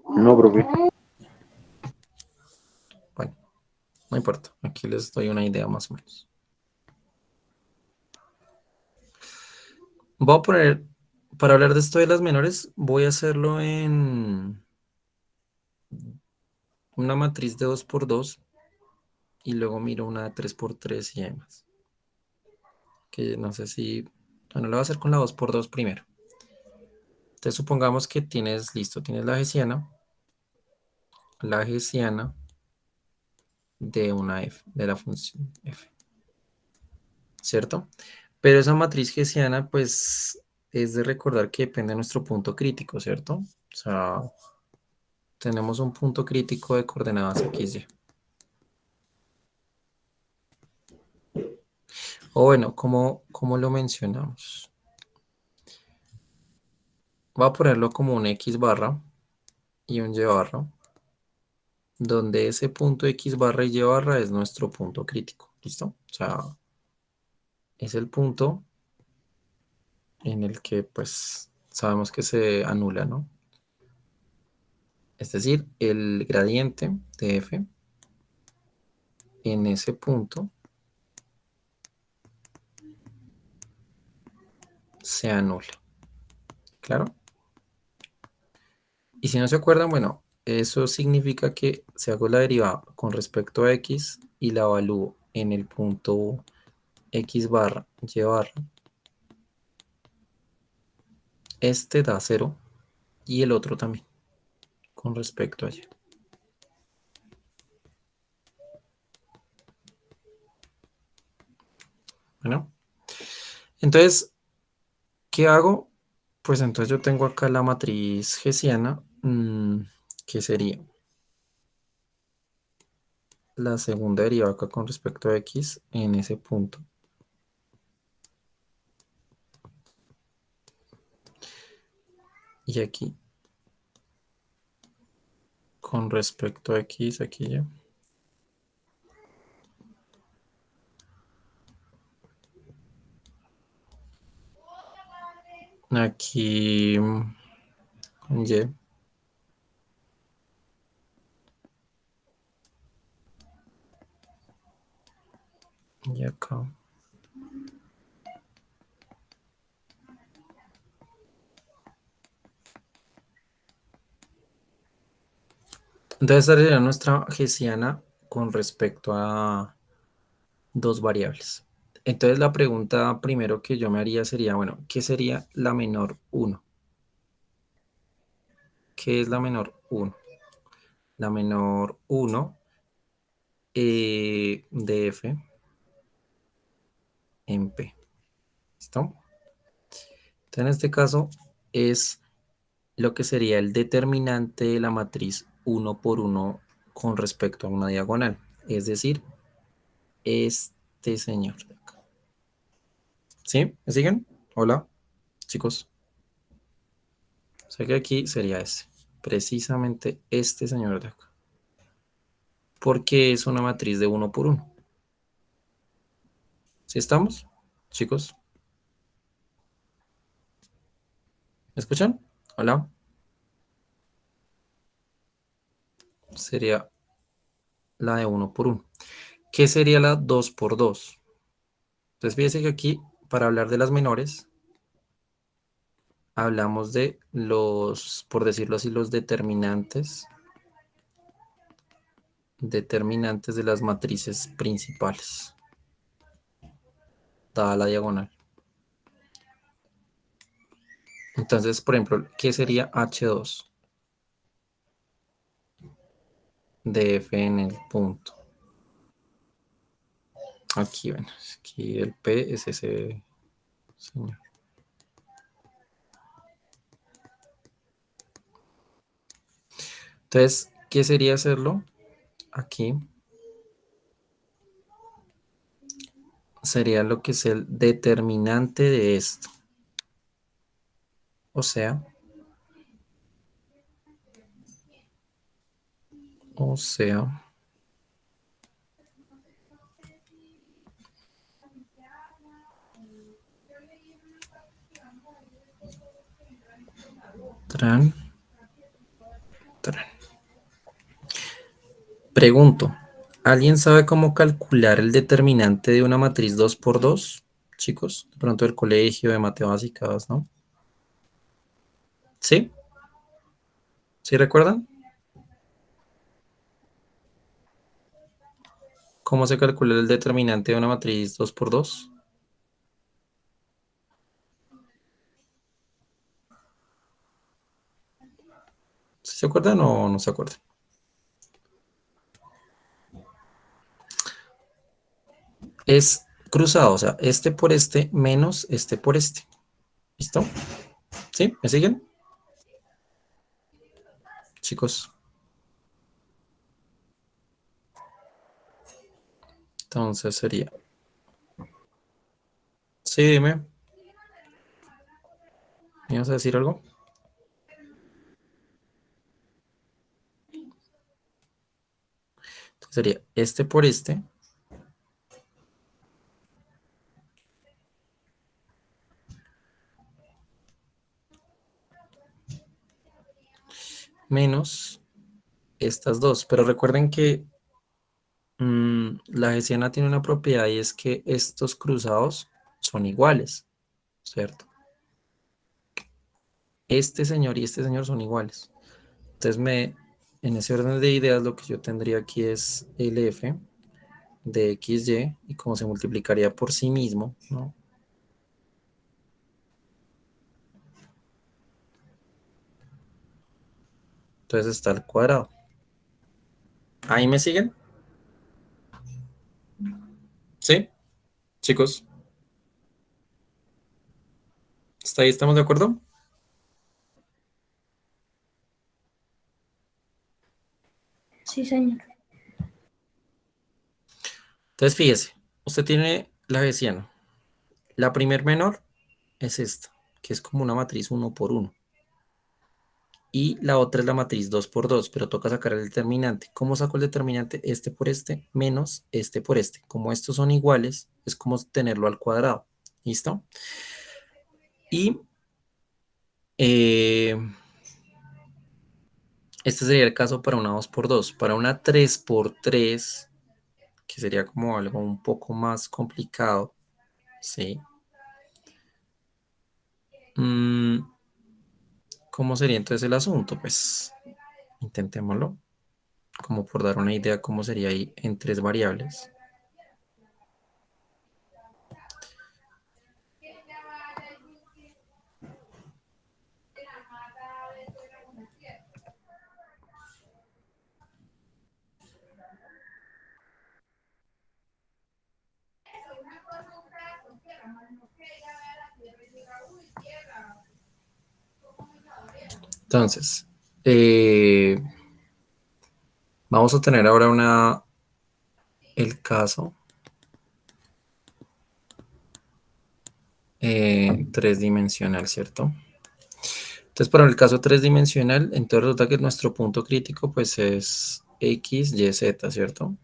No, profe. Bueno, no importa. Aquí les doy una idea más o menos. Voy a poner, para hablar de esto de las menores, voy a hacerlo en una matriz de 2 por 2 y luego miro una de 3 por 3 y demás. Que no sé si... Bueno, lo voy a hacer con la 2 por 2 primero. Entonces supongamos que tienes, listo, tienes la hessiana de una f, de la función f, ¿cierto? Pero esa matriz hessiana, pues, es de recordar que depende de nuestro punto crítico, ¿cierto? O sea, tenemos un punto crítico de coordenadas xy. O bueno, ¿cómo lo mencionamos? Voy a ponerlo como un x barra y un y barra, donde ese punto x barra y y barra es nuestro punto crítico, ¿listo? O sea, es el punto en el que pues sabemos que se anula, ¿no? Es decir, el gradiente de f en ese punto se anula, ¿claro? Y si no se acuerdan, bueno, eso significa que si hago la derivada con respecto a x y la evalúo en el punto X barra Y barra, este da 0 y el otro también, con respecto a Y. Bueno, entonces, ¿qué hago? Pues entonces yo tengo acá la matriz hessiana, que sería la segunda derivada acá con respecto a X en ese punto. Y aquí, con respecto a X, aquí ya. Aquí, con Y. Y acá. Entonces, esta sería nuestra hessiana con respecto a dos variables. Entonces, la pregunta primero que yo me haría sería, bueno, ¿qué sería la menor 1? ¿Qué es la menor 1? La menor 1 de F en P. ¿Listo? Entonces, en este caso es lo que sería el determinante de la matriz 1 por 1 con respecto a una diagonal. Es decir, este señor de acá. ¿Sí? ¿Me siguen? Hola, chicos. O sea que aquí sería este. Precisamente este señor de acá. Porque es una matriz de 1 por 1. ¿Sí estamos, chicos? ¿Me escuchan? Hola. Sería la de 1 por 1. ¿Qué sería la 2 por 2? Entonces fíjense que aquí, para hablar de las menores, hablamos de los, por decirlo así, los determinantes de las matrices principales, dada la diagonal. Entonces, por ejemplo, ¿qué sería H2 de F en el punto? Aquí, bueno, aquí el P es ese señor. Entonces, ¿qué sería hacerlo? Aquí sería lo que es el determinante de esto. O sea, o sea, tran, tran. Pregunto, ¿alguien sabe cómo calcular el determinante de una matriz 2 por 2, chicos? De pronto del colegio, de matemáticas, ¿no? ¿Sí? ¿Sí recuerdan? ¿Cómo se calcula el determinante de una matriz 2 por 2? ¿Sí se acuerdan o no se acuerdan? Es cruzado, o sea, este por este menos este por este. ¿Listo? ¿Sí? ¿Me siguen? Chicos. Entonces sería. Sí, dime. ¿Me ibas a decir algo? Entonces sería este por este menos estas dos. Pero recuerden que la hessiana tiene una propiedad y es que estos cruzados son iguales, ¿cierto? Este señor y este señor son iguales. Entonces en ese orden de ideas lo que yo tendría aquí es el F de XY, y como se multiplicaría por sí mismo, ¿no? Entonces está al cuadrado. ¿Ahí me siguen? ¿Sí? Chicos, ¿hasta ahí estamos de acuerdo? Sí, señor. Entonces fíjese, usted tiene la Hessiano. La primer menor es esta, que es como una matriz uno por uno. Y la otra es la matriz 2 por 2, pero toca sacar el determinante. ¿Cómo saco el determinante? Este por este menos este por este. Como estos son iguales, es como tenerlo al cuadrado. ¿Listo? Y eh, este sería el caso para una 2 por 2. Para una 3 por 3, que sería como algo un poco más complicado, ¿sí? Mm, ¿Cómo sería entonces el asunto? Pues intentémoslo, como por dar una idea cómo sería ahí en tres variables. Entonces, eh, vamos a tener ahora el caso tres-dimensional, ¿cierto? Entonces, para el caso tres-dimensional, entonces resulta que nuestro punto crítico pues es X, Y, Z, ¿cierto?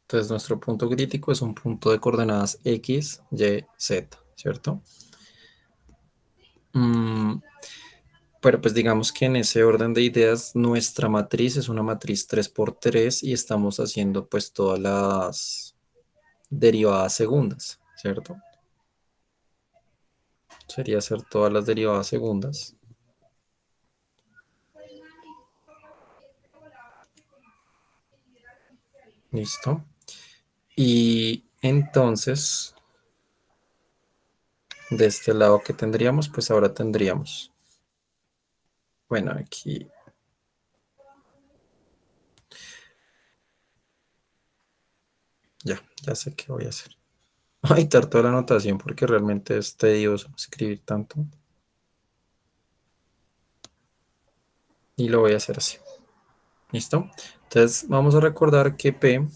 Entonces, nuestro punto crítico es un punto de coordenadas X, Y, Z, ¿cierto? Mm, pero pues digamos que en ese orden de ideas, nuestra matriz es una matriz 3 por 3 y estamos haciendo pues todas las derivadas segundas, ¿cierto? Sería hacer todas las derivadas segundas. Listo. Y entonces, de este lado que tendríamos, pues ahora tendríamos, bueno, aquí, ya sé qué voy a hacer. Voy a editar toda la anotación porque realmente es tedioso escribir tanto. Y lo voy a hacer así. ¿Listo? Entonces vamos a recordar que P,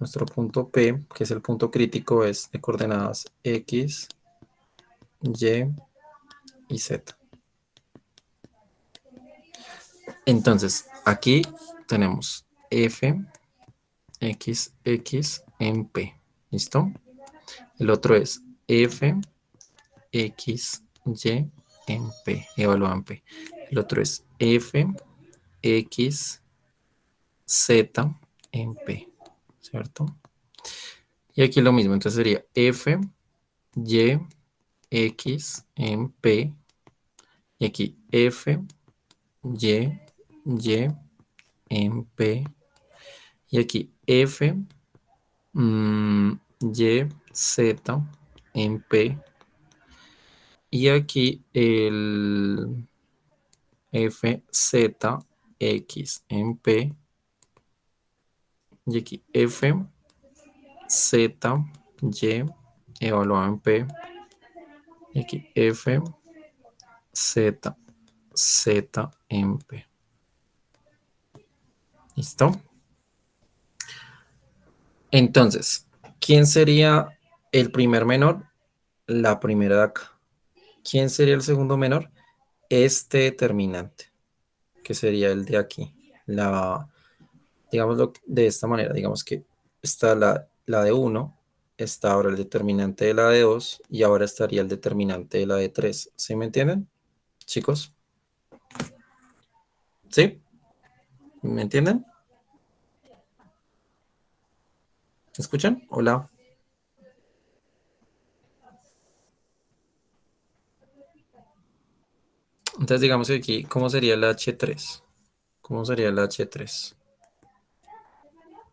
nuestro punto P, que es el punto crítico, es de coordenadas X, Y y Z. Entonces, aquí tenemos F, X, X en P. ¿Listo? El otro es F, X, Y en P. Evalúa en P. El otro es F, X, Z en P. ¿Cierto? Y aquí lo mismo. Entonces sería F, Y, X en P. Y aquí F, Y, Y en P. Y aquí F, Y, Z en P. Y aquí el F, Z, X en P. Y aquí F, Z, Y evaluado en P. Y aquí F, Z, Z en P. ¿Listo? Entonces, ¿quién sería el primer menor? La primera de acá. ¿Quién sería el segundo menor? Este determinante, que sería el de aquí. Digámoslo de esta manera, digamos que está la de 1, está ahora el determinante de la de 2 y ahora estaría el determinante de la de 3. ¿Sí me entienden, chicos? ¿Sí? ¿Me entienden? ¿Me escuchan? Hola. Entonces digamos que aquí, ¿cómo sería el H3? ¿Cómo sería el H3?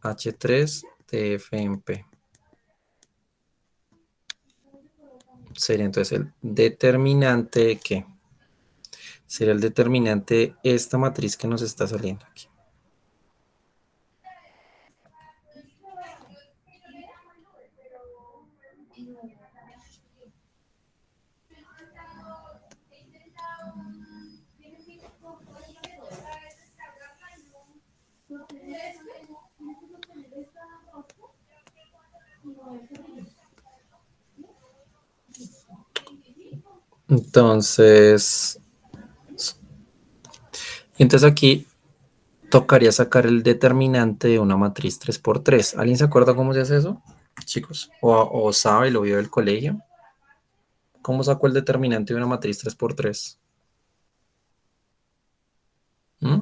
H3 de F en P. Sería entonces el determinante de ¿qué? Sería el determinante de esta matriz que nos está saliendo aquí. Entonces aquí tocaría sacar el determinante de una matriz 3 por 3. ¿Alguien se acuerda cómo se hace eso, chicos? ¿O sabe, lo vio del colegio? ¿Cómo sacó el determinante de una matriz 3 por 3? ¿Mm?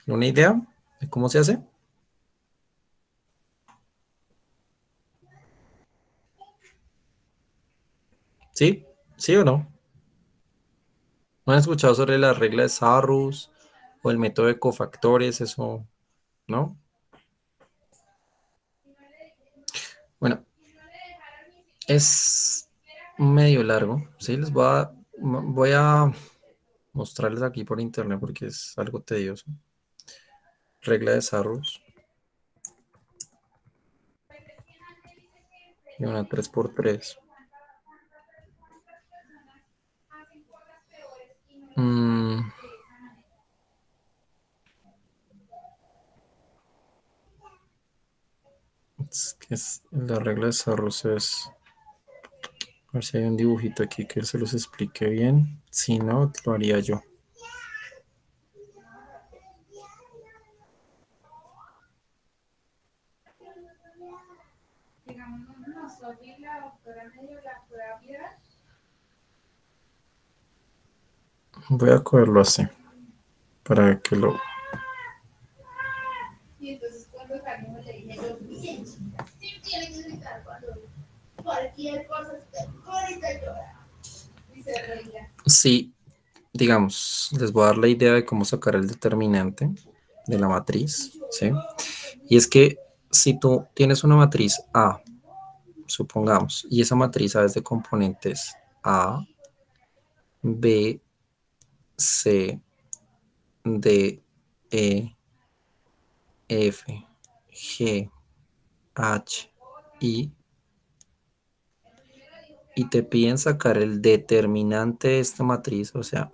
¿Una idea de cómo se hace? ¿Sí? ¿Sí o no? ¿No han escuchado sobre la regla de Sarrus o el método de cofactores? Eso, ¿no? Bueno, es medio largo, ¿sí? Voy a mostrarles aquí por internet porque es algo tedioso. Regla de Sarrus y una 3 por 3. Mm, la regla de Sarrus es... A ver si hay un dibujito aquí que se los explique bien. Si no, lo haría yo. Voy a cogerlo así, para que lo... Sí, digamos, les voy a dar la idea de cómo sacar el determinante de la matriz, ¿sí? Y es que si tú tienes una matriz A, supongamos, y esa matriz A es de componentes A, B, C, D, E, F, G, H, I, y te piden sacar el determinante de esta matriz, o sea,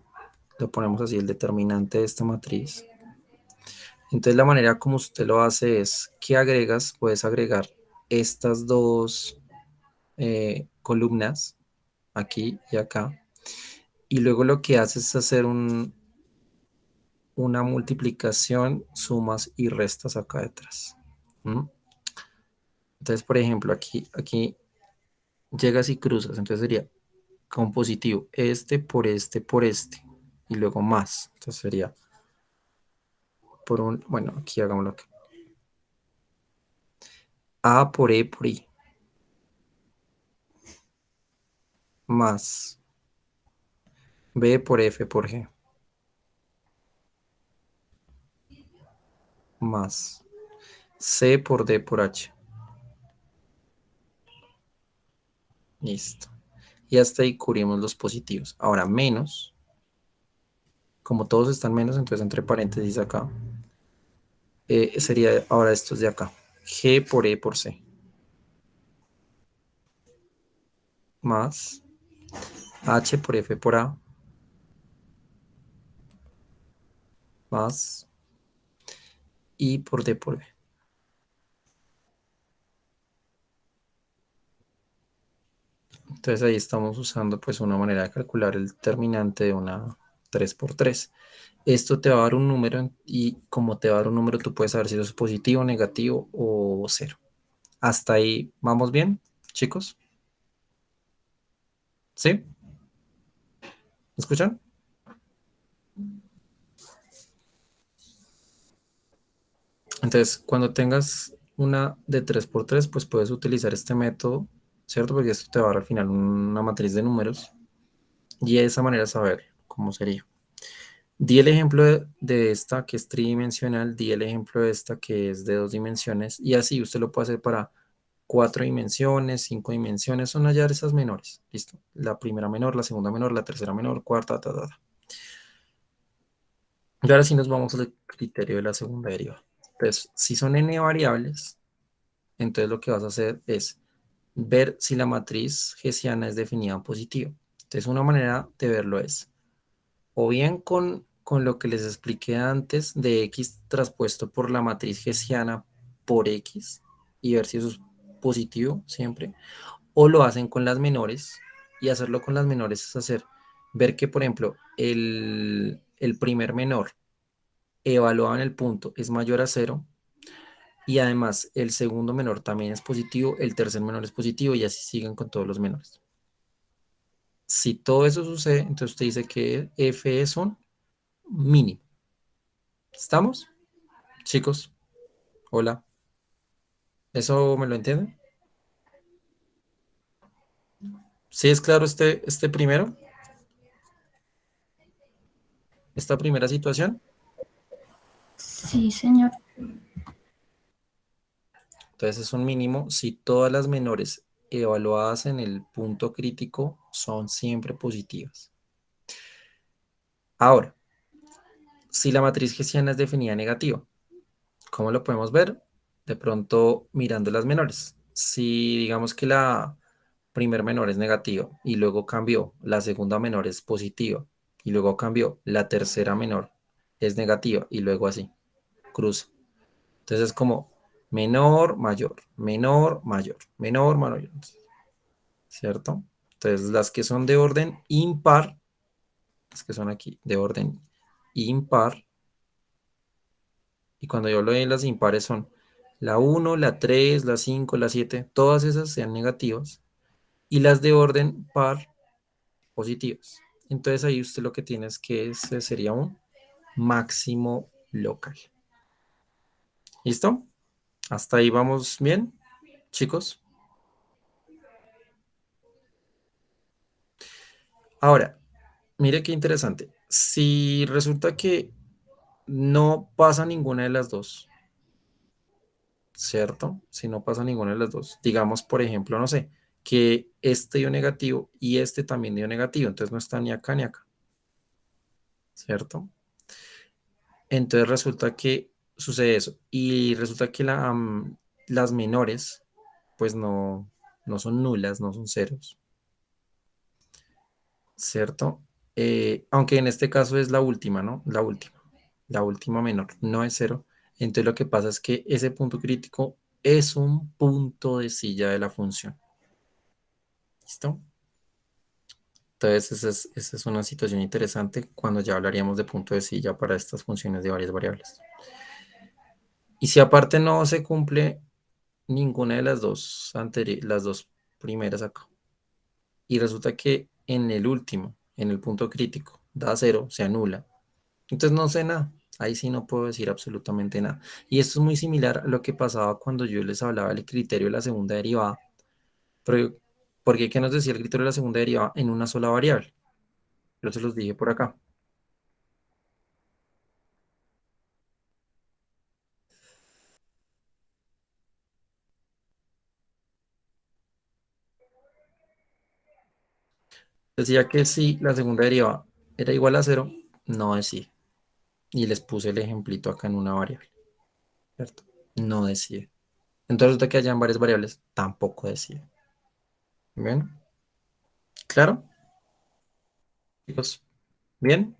lo ponemos así, el determinante de esta matriz. Entonces la manera como usted lo hace es que agregas, puedes agregar estas dos columnas, aquí y acá, y luego lo que haces es hacer una multiplicación, sumas y restas acá detrás. ¿Mm? Entonces, por ejemplo, aquí llegas y cruzas, entonces sería compositivo, este por este, y luego más, entonces sería bueno, aquí hagámoslo acá. A por E por I, más B por F por G, más C por D por H. Listo. Y hasta ahí cubrimos los positivos. Ahora menos, como todos están menos, entonces entre paréntesis acá, sería ahora estos de acá. G por E por C. Más H por F por A. Más I por D por B. Entonces ahí estamos usando pues una manera de calcular el determinante de una 3 por 3. Esto te va a dar un número y como te va a dar un número tú puedes saber si eso es positivo, negativo o cero. ¿Hasta ahí vamos bien, chicos? ¿Sí? ¿Me escuchan? Entonces, cuando tengas una de 3 por 3 pues puedes utilizar este método, ¿cierto? Porque esto te va a dar al final una matriz de números y de esa manera saber cómo sería. Di el ejemplo de esta que es tridimensional, di el ejemplo de esta que es de 2 dimensiones y así usted lo puede hacer para 4 dimensiones, 5 dimensiones, son hallar esas menores, ¿listo? La primera menor, la segunda menor, la tercera menor, cuarta, ta, ta, ta. Y ahora sí nos vamos al criterio de la segunda deriva. Entonces, si son n variables, entonces lo que vas a hacer es ver si la matriz hessiana es definida en positivo. Entonces, una manera de verlo es o bien con lo que les expliqué antes de x traspuesto por la matriz hessiana por x y ver si eso es positivo siempre, o lo hacen con las menores y hacerlo con las menores es ver que, por ejemplo, el primer menor evaluado en el punto es mayor a cero y además el segundo menor también es positivo, el tercer menor es positivo y así siguen con todos los menores. Si todo eso sucede, entonces usted dice que f es un mínimo. ¿Estamos? Chicos, hola. ¿Eso me lo entienden? ¿Sí es claro este primero? ¿Esta primera situación? Sí, señor. Entonces es un mínimo si todas las menores evaluadas en el punto crítico son siempre positivas. Ahora, si la matriz hessiana es definida negativa, ¿cómo lo podemos ver? De pronto mirando las menores. Si digamos que la primer menor es negativa y luego cambió, la segunda menor es positiva y luego cambió, la tercera menor es negativa y luego así, cruza. Entonces es como menor, mayor, menor, mayor, menor, mayor, ¿cierto? Entonces las que son de orden impar, las que son aquí de orden impar, y cuando yo hablo de las impares son la 1, la 3, la 5, la 7, todas esas sean negativas, y las de orden par positivas. Entonces ahí usted lo que tiene es que ese sería un máximo local. ¿Listo? ¿Hasta ahí vamos bien, chicos? Ahora, mire qué interesante. Si resulta que no pasa ninguna de las dos, ¿cierto? Si no pasa ninguna de las dos. Digamos, por ejemplo, no sé, que este dio negativo y este también dio negativo, entonces no está ni acá ni acá, ¿cierto? Entonces resulta que sucede eso y resulta que las menores, pues no son nulas, no son ceros, ¿cierto? Aunque en este caso es la última, ¿no? La última menor, no es cero. Entonces lo que pasa es que ese punto crítico es un punto de silla de la función. ¿Listo? Entonces esa es una situación interesante cuando ya hablaríamos de punto de silla para estas funciones de varias variables. Y si aparte no se cumple ninguna de las dos primeras acá, y resulta que en el último, en el punto crítico, da cero, se anula, entonces no sé nada. Ahí sí no puedo decir absolutamente nada. Y esto es muy similar a lo que pasaba cuando yo les hablaba del criterio de la segunda derivada. Pero, porque ¿qué nos decía el criterio de la segunda derivada en una sola variable? Yo se los dije por acá. Decía que si la segunda derivada era igual a cero, no decía. Y les puse el ejemplito acá en una variable, ¿cierto? No decía. Entonces resulta que hayan varias variables, tampoco decía. ¿Bien? ¿Claro? Chicos, ¿bien?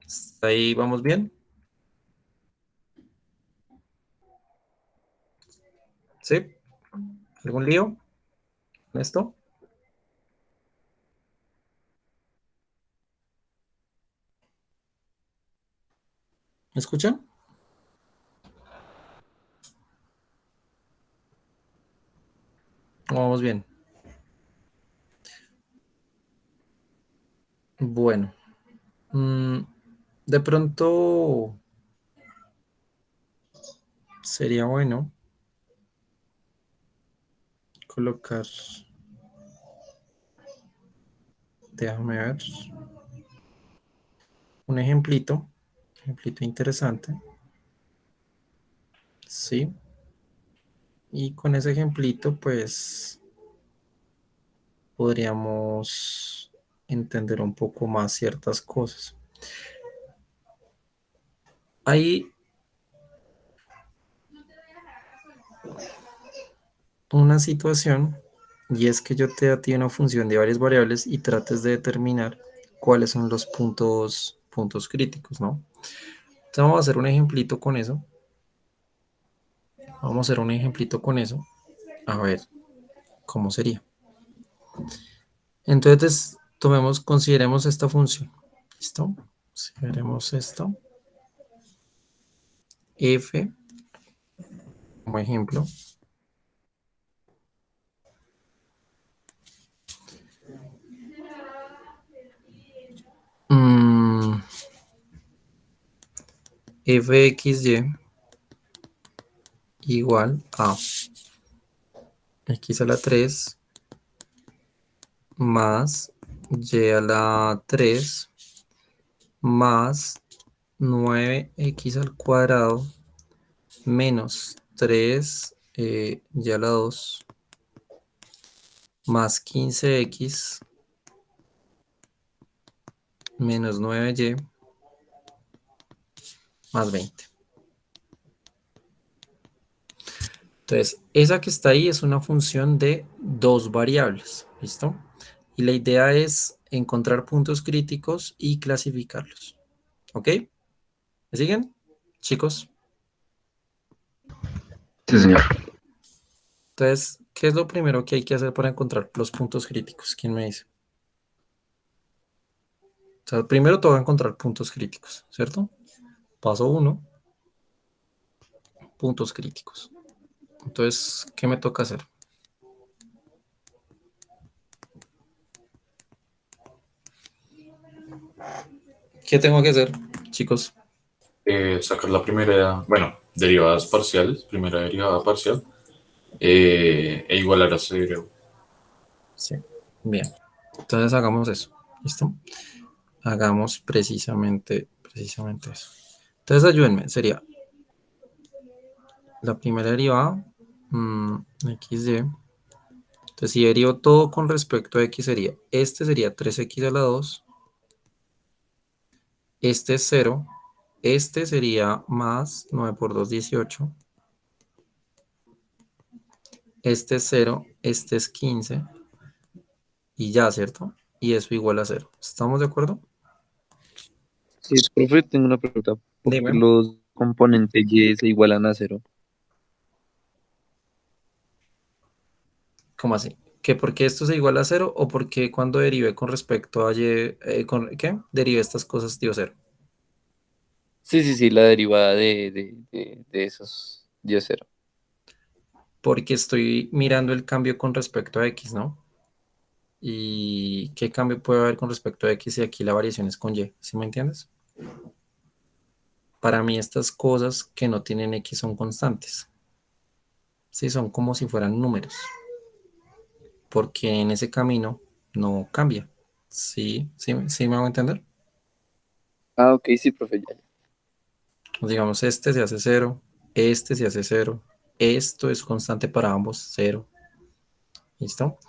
¿Hasta ahí vamos bien? ¿Sí? ¿Algún lío? ¿Esto? ¿Me escuchan? Vamos bien. Bueno, mm, de pronto sería bueno colocar, déjame ver, un ejemplito interesante, ¿sí? Y con ese ejemplito, pues, podríamos entender un poco más ciertas cosas. Hay una situación y es que yo te da a ti una función de varias variables y trates de determinar cuáles son los puntos críticos, ¿no? Entonces vamos a hacer un ejemplito con eso. Vamos a hacer un ejemplito con eso. A ver cómo sería. Entonces, consideremos esta función. ¿Listo? Consideremos esto. F como ejemplo. Mm, fxy igual a x a la 3 más y a la 3 más 9x al cuadrado menos 3 y a la 2 más 15x menos 9y más 20. Entonces, esa que está ahí es una función de dos variables, ¿listo? Y la idea es encontrar puntos críticos y clasificarlos, ¿ok? ¿Me siguen, chicos? Sí, señor. Entonces, ¿qué es lo primero que hay que hacer para encontrar los puntos críticos? ¿Quién me dice? O sea, primero te voy a encontrar puntos críticos, ¿cierto? Paso uno, puntos críticos. Entonces, ¿qué me toca hacer? ¿Qué tengo que hacer, chicos? Sacar la primera, bueno, derivadas parciales, primera derivada parcial, e igualar a cero. Sí, bien. Entonces hagamos eso, ¿listo? Hagamos precisamente eso. Entonces ayúdenme, sería la primera derivada, xy. Entonces si derivo todo con respecto a x sería, este sería 3x a la 2, este es 0, este sería más 9 por 2, 18, este es 0, este es 15 y ya, ¿cierto? Y eso igual a 0. ¿Estamos de acuerdo? Sí, profe, tengo una pregunta. ¿Por qué Dime. los componentes Y se igualan a cero? ¿Cómo así? ¿Que porque esto es igual a 0 o porque cuando derive con respecto a y, ¿qué? Derive estas cosas dio 0? Sí, sí, sí, la derivada de esos Y es cero. Porque estoy mirando el cambio con respecto a x, ¿no? ¿Y qué cambio puede haber con respecto a x si aquí la variación es con y? ¿Sí me entiendes? Para mí estas cosas que no tienen x son constantes. Sí, son como si fueran números, porque en ese camino no cambia. ¿Sí? ¿Sí me hago entender? Ah, ok, sí, profe, ya, ya. Digamos, este se hace 0, este se hace 0, esto es constante para ambos, 0. ¿Listo?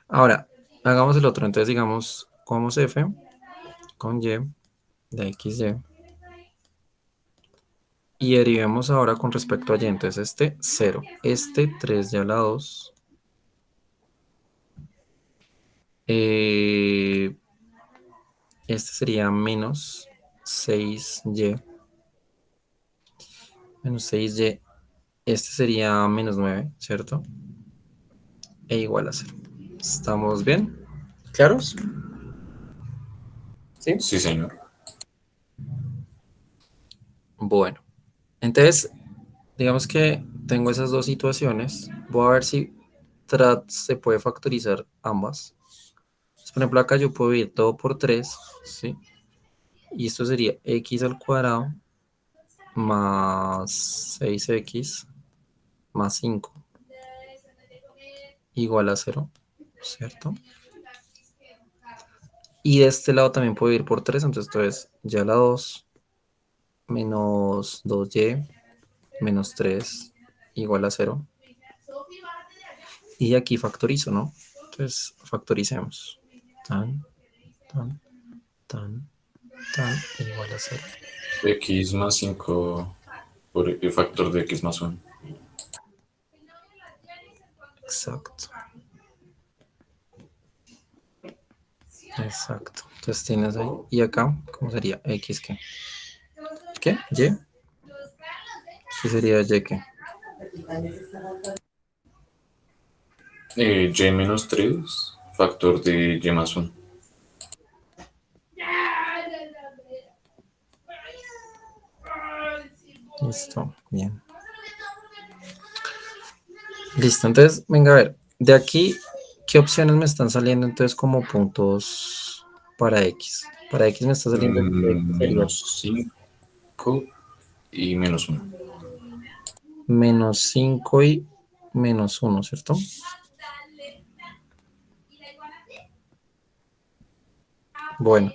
Ahora, hagamos el otro. Entonces, digamos, comamos f con y de xy y derivemos ahora con respecto a y. Entonces, este 0, este 3y a la 2, este sería menos 6y, este sería menos 9, ¿cierto? E igual a 0. ¿Estamos bien? ¿Claros? ¿Sí? Sí, señor. Bueno, entonces, digamos que tengo esas dos situaciones. Voy a ver si se puede factorizar ambas. Entonces, por ejemplo, acá yo puedo ir todo por 3, ¿sí? Y esto sería x al cuadrado más 6x más 5 igual a 0, ¿cierto? Y de este lado también puedo ir por 3, entonces esto es ya la 2 menos 2y menos 3 igual a 0. Y aquí factorizo, ¿no? Entonces factoricemos. Tan, tan, tan, tan igual a 0. X más 5 por el factor de X más 1. Exacto. Exacto. Entonces tienes ahí. Y acá, ¿cómo sería? X qué. ¿Qué? ¿Y? ¿Qué sería Y qué? Y menos 3, factor de Y más 1. Listo. Bien. Listo. Entonces, venga a ver. De aquí, ¿qué opciones me están saliendo entonces como puntos para X? Para X me está saliendo que X sería Menos 5 y menos 1. menos 5 y menos 1, ¿cierto? Bueno,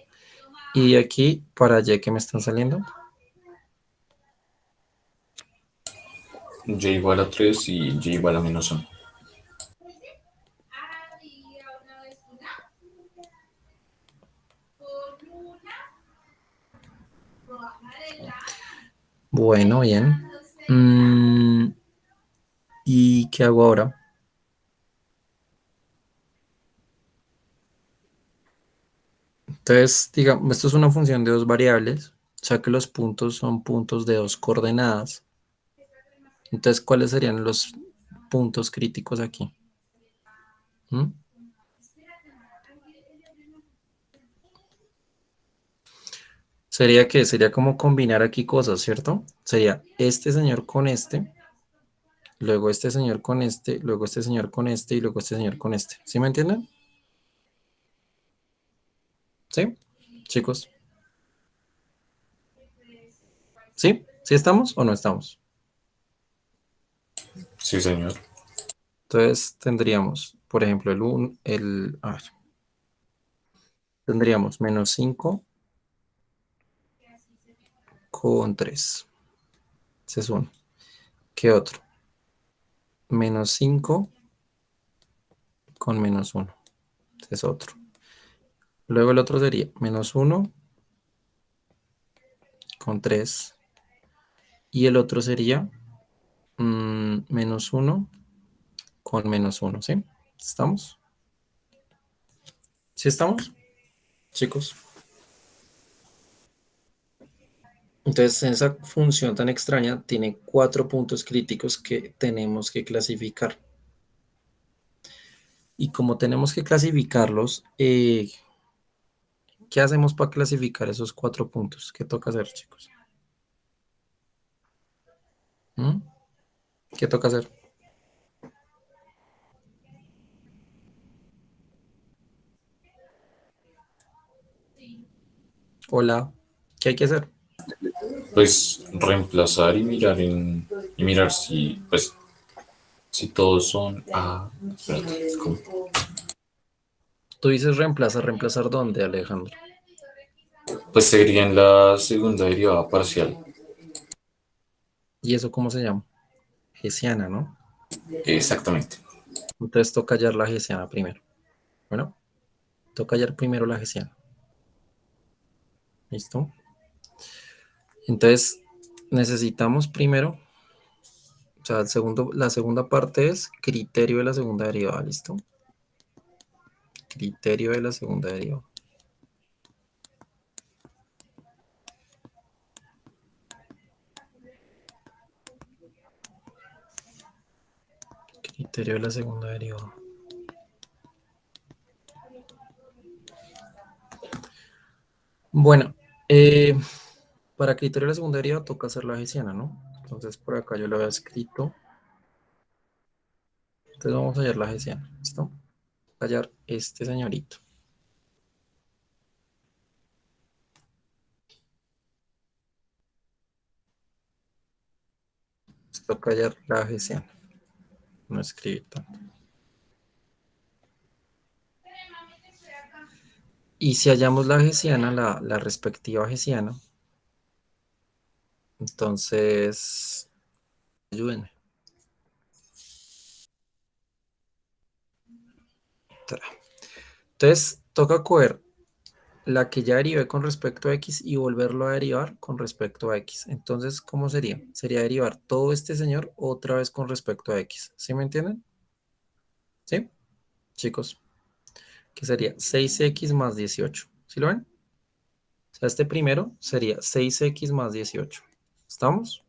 y aquí para Y que me están saliendo. Y igual a 3 y Y igual a menos 1. Bueno, bien. ¿Y qué hago ahora? Entonces, digamos, esto es una función de dos variables, o sea que los puntos son puntos de dos coordenadas. Entonces, ¿cuáles serían los puntos críticos aquí? ¿Mm? Sería que sería como combinar aquí cosas, ¿cierto? Sería este señor con luego este señor con luego este señor con y luego este señor con este. ¿Sí me entienden? ¿Sí? Chicos. ¿Sí? ¿Sí estamos o no estamos? Sí, señor. Entonces tendríamos, por ejemplo, a ver, tendríamos menos 5 con 3. Ese es uno. ¿Qué otro? Menos 5 con menos uno. Ese es otro. Luego el otro sería menos uno con 3. Y el otro sería menos uno con menos uno, ¿sí? ¿Estamos? ¿Sí estamos, chicos? Entonces, esa función tan extraña tiene 4 puntos críticos que tenemos que clasificar. Y como tenemos que clasificarlos, ¿qué hacemos para clasificar esos 4 puntos? ¿Qué toca hacer, chicos? ¿Mm? ¿Qué toca hacer? Hola, ¿qué hay que hacer? Pues reemplazar y mirar si, pues, si todos son. Espérate, ¿cómo? Tú dices reemplazar, ¿reemplazar dónde, Alejandro? Pues sería en la segunda derivada parcial. ¿Y eso cómo se llama? Hessiana, ¿no? Exactamente. Entonces toca hallar la hessiana primero. Bueno, toca hallar primero la hessiana. ¿Listo? Entonces necesitamos primero, o sea, la segunda parte es criterio de la segunda derivada, ¿listo? Criterio de la segunda derivada. Criterio de la segunda derivada. Bueno, para criterio de la segunda deriva toca hacer la hessiana, ¿no? Entonces por acá yo lo había escrito. Entonces vamos a hallar la hessiana, ¿listo? Hallar este señorito. Toca hallar la hessiana. No escribí tanto. Y si hallamos la hessiana, la respectiva hessiana, entonces, ayúdenme. Entonces, toca coger la que ya derivé con respecto a X y volverlo a derivar con respecto a X. Entonces, ¿cómo sería? Sería derivar todo este señor otra vez con respecto a X. ¿Sí me entienden? ¿Sí? Chicos, que sería 6X más 18. ¿Sí lo ven? O sea, este primero sería 6X más 18. ¿Estamos?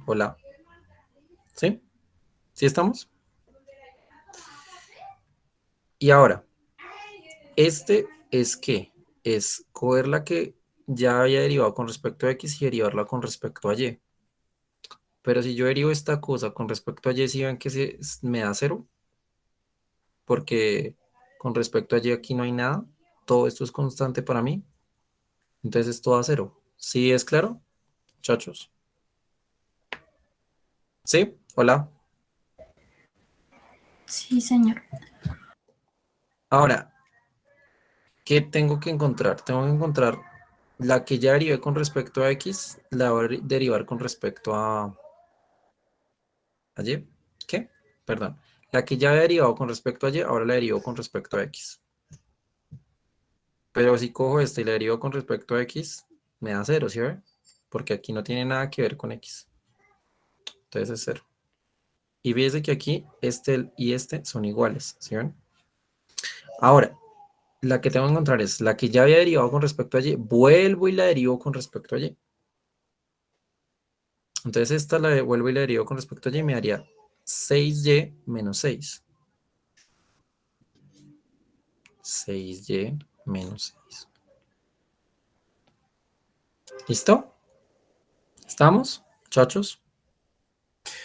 Hola. ¿Sí? ¿Sí estamos? Y ahora, este es ¿qué? Es coger la que ya había derivado con respecto a X y derivarla con respecto a Y. Pero si yo derivo esta cosa con respecto a Y, ¿sí ven que me da cero? Porque con respecto a Y aquí no hay nada. Todo esto es constante para mí. Entonces esto da cero. ¿Sí es claro, muchachos? ¿Sí? Hola. Sí, señor. Ahora, ¿qué tengo que encontrar? Tengo que encontrar la que ya derivé con respecto a X, la voy a derivar con respecto a Y. ¿Qué? Perdón. La que ya había derivado con respecto a Y, ahora la derivo con respecto a X. Pero si cojo esta y la derivo con respecto a X, me da cero, ¿sí ve? Porque aquí no tiene nada que ver con X. Entonces es cero. Y fíjese que aquí este y este son iguales, ¿sí ven? Ahora, la que tengo que encontrar es la que ya había derivado con respecto a Y, vuelvo y la derivo con respecto a Y. Entonces esta la vuelvo y la derivo con respecto a Y y me daría 6Y menos 6. 6Y menos 6. ¿Listo? ¿Estamos, muchachos?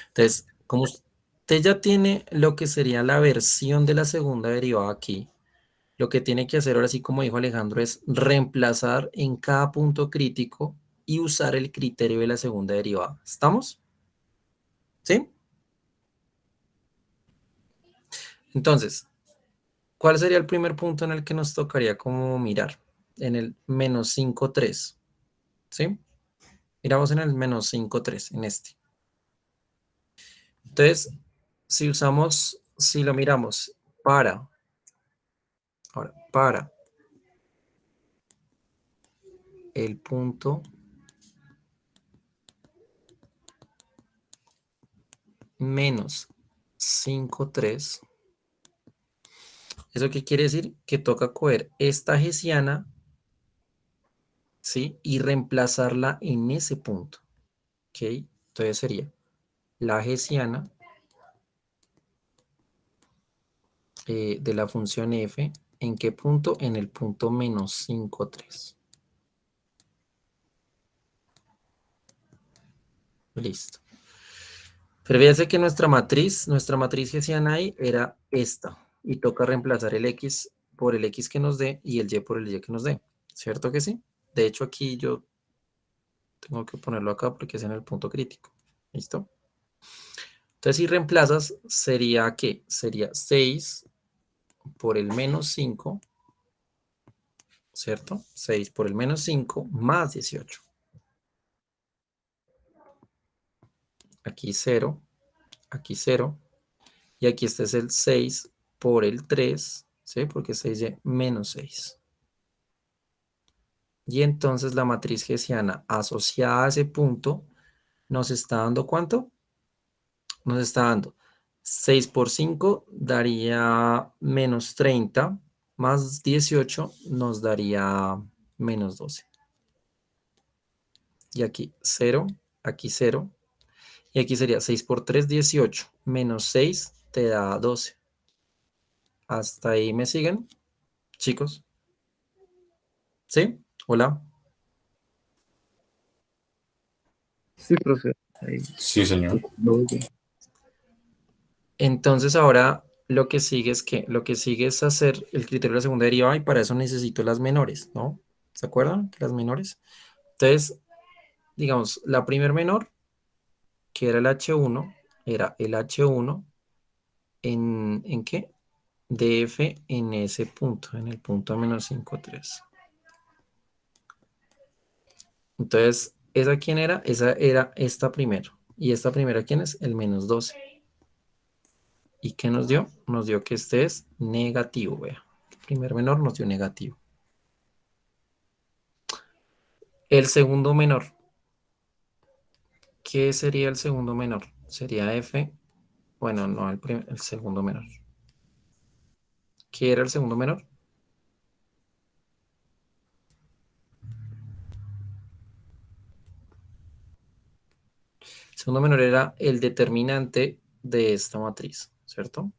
Entonces, como usted ya tiene lo que sería la versión de la segunda derivada aquí, lo que tiene que hacer ahora sí, como dijo Alejandro, es reemplazar en cada punto crítico y usar el criterio de la segunda derivada. ¿Estamos? ¿Sí? Entonces, ¿cuál sería el primer punto en el que nos tocaría como mirar? En el menos 5, 3. ¿Sí? Miramos en el menos 5, 3, en este. Entonces, si lo miramos para el punto menos 5, 3, ¿eso qué quiere decir? Que toca coger esta hessiana, ¿sí? Y reemplazarla en ese punto, ¿ok? Entonces sería la hessiana de la función f, ¿en qué punto? En el punto menos 5, 3. Listo. Pero fíjense que nuestra matriz hessiana ahí era esta, y toca reemplazar el x por el x que nos dé y el y por el y que nos dé, ¿cierto que sí? De hecho aquí yo tengo que ponerlo acá porque es en el punto crítico, ¿listo? Entonces si reemplazas sería ¿qué? Sería 6 por el menos 5, ¿cierto? 6 por el menos 5 más 18. Aquí 0, aquí 0, y aquí este es el 6 por el 3, ¿sí? Porque 6y menos 6. Y entonces la matriz hessiana asociada a ese punto nos está dando ¿cuánto? Nos está dando 6 por 5 daría menos 30, más 18 nos daría menos 12. Y aquí 0, y aquí sería 6 por 3, 18, menos 6 te da 12. ¿Hasta ahí me siguen, chicos? ¿Sí? Hola. Sí, profe. Ahí. Sí, señor. Entonces ahora lo que sigue es que lo que sigue es hacer el criterio de la segunda derivada y para eso necesito las menores, ¿no? ¿Se acuerdan? Las menores. Entonces, digamos, la primer menor, que era el H1, era el H1 ¿en qué? De F en ese punto, en el punto menos 5,3. Entonces, ¿esa quién era? Esa era esta primero. ¿Y esta primera quién es? El menos 12. ¿Y qué nos dio? Nos dio que este es negativo, vea. El primer menor nos dio negativo. El segundo menor. ¿Qué sería el segundo menor? Sería F. Bueno, no, el segundo menor. ¿Qué era el segundo menor? El segundo menor era el determinante de esta matriz, ¿cierto?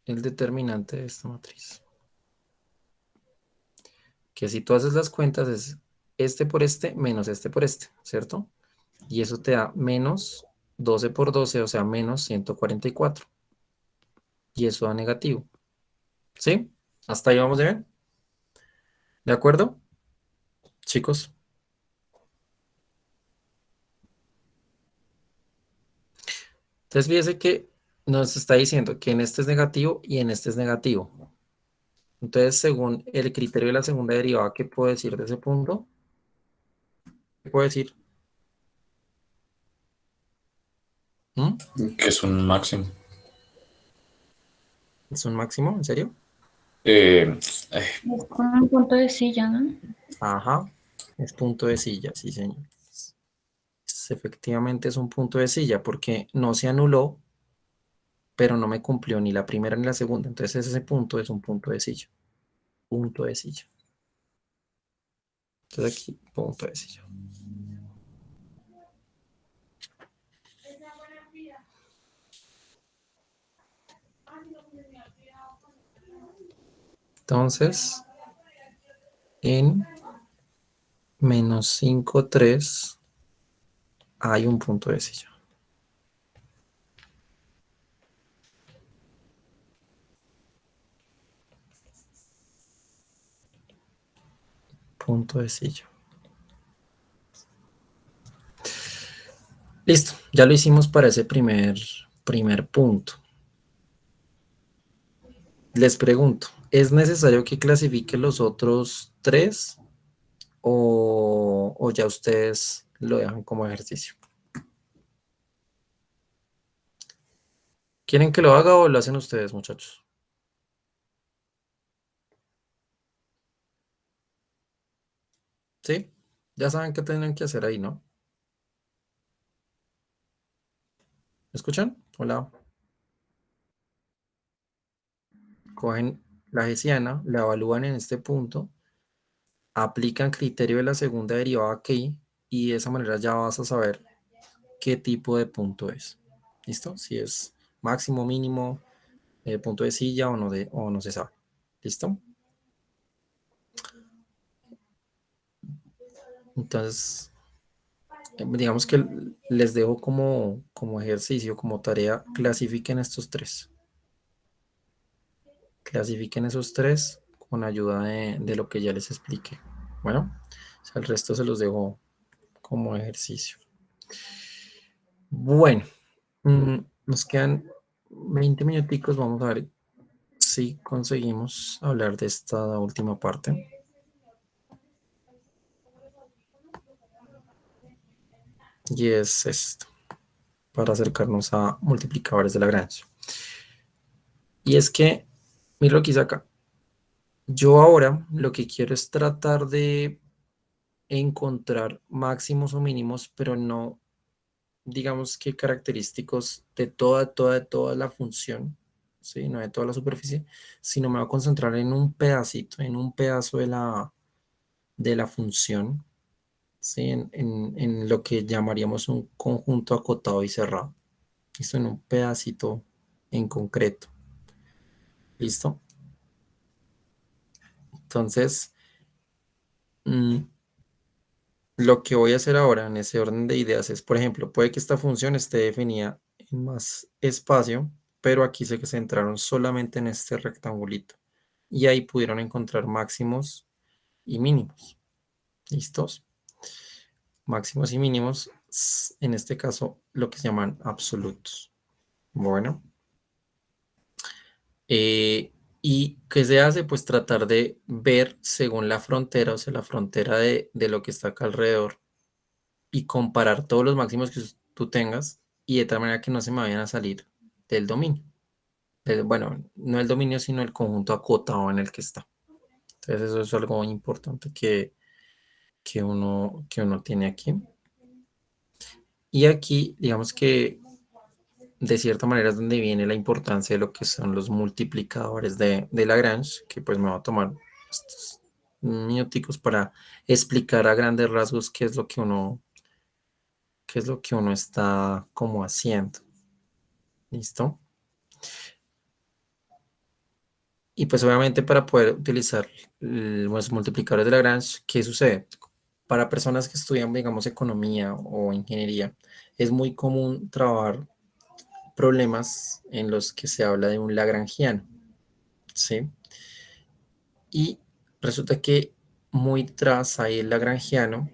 El determinante de esta matriz. Que si tú haces las cuentas es este por este menos este por este, ¿cierto? Y eso te da menos 12 por 12, o sea, menos 144. Y eso da negativo. ¿Sí? ¿Hasta ahí vamos de bien? ¿De acuerdo, chicos? Entonces fíjese que nos está diciendo que en este es negativo y en este es negativo. Entonces, según el criterio de la segunda derivada, ¿qué puedo decir de ese punto? ¿Qué puedo decir? ¿Mm? Que es un máximo. ¿Es un máximo? ¿En serio? Eh, Es como un punto de silla, ¿no? Ajá. Es punto de silla, sí, señor. Efectivamente es un punto de silla porque no se anuló, pero no me cumplió ni la primera ni la segunda. Entonces ese punto es un punto de silla. Punto de silla. Entonces aquí, punto de silla. Entonces, en menos 5,3 hay un punto de silla. Punto de silla. Listo, ya lo hicimos para ese primer punto. Les pregunto, ¿es necesario que clasifique los otros tres o ya ustedes lo dejan como ejercicio? ¿Quieren que lo haga o lo hacen ustedes, muchachos? ¿Sí? Ya saben qué tienen que hacer ahí, ¿no? ¿Me escuchan? Hola. Cogen la hessiana, la evalúan en este punto, aplican criterio de la segunda derivada aquí y de esa manera ya vas a saber qué tipo de punto es. ¿Listo? Si es máximo, mínimo, punto de silla o no se sabe. ¿Listo? Entonces, digamos que les dejo como ejercicio, como tarea, clasifiquen estos tres. Clasifiquen esos tres con ayuda de lo que ya les expliqué. Bueno, o sea, el resto se los dejo como ejercicio. Bueno, nos quedan 20 minuticos. Vamos a ver si conseguimos hablar de esta última parte. Y es esto, para acercarnos a multiplicadores de Lagrange. Y es que, mira lo que hice acá. Yo ahora lo que quiero es tratar de encontrar máximos o mínimos, pero no, digamos que característicos de toda la función, ¿sí? No de toda la superficie, sino me voy a concentrar en un pedacito, en un pedazo de la función, ¿sí? En lo que llamaríamos un conjunto acotado y cerrado. Esto en un pedacito en concreto. ¿Listo? Entonces, mm, lo que voy a hacer ahora en ese orden de ideas es, por ejemplo, puede que esta función esté definida en más espacio, pero aquí se centraron solamente en este rectangulito. Y ahí pudieron encontrar máximos y mínimos. ¿Listos? Máximos y mínimos, en este caso, lo que se llaman absolutos. Bueno. ¿Y qué se hace? Pues tratar de ver según la frontera, o sea, la frontera de lo que está acá alrededor, y comparar todos los máximos que tú tengas, y de tal manera que no se me vayan a salir del dominio. Bueno, no el dominio, sino el conjunto acotado en el que está. Entonces, eso es algo importante que uno tiene aquí. Y aquí, digamos que de cierta manera es donde viene la importancia de lo que son los multiplicadores de Lagrange, que pues me va a tomar estos minuticos para explicar a grandes rasgos qué es lo que uno está como haciendo. ¿Listo? Y pues obviamente para poder utilizar los multiplicadores de Lagrange, ¿qué sucede? Para personas que estudian, digamos, economía o ingeniería, es muy común trabajar problemas en los que se habla de un lagrangiano, ¿sí? Y resulta que muy tras ahí el lagrangiano,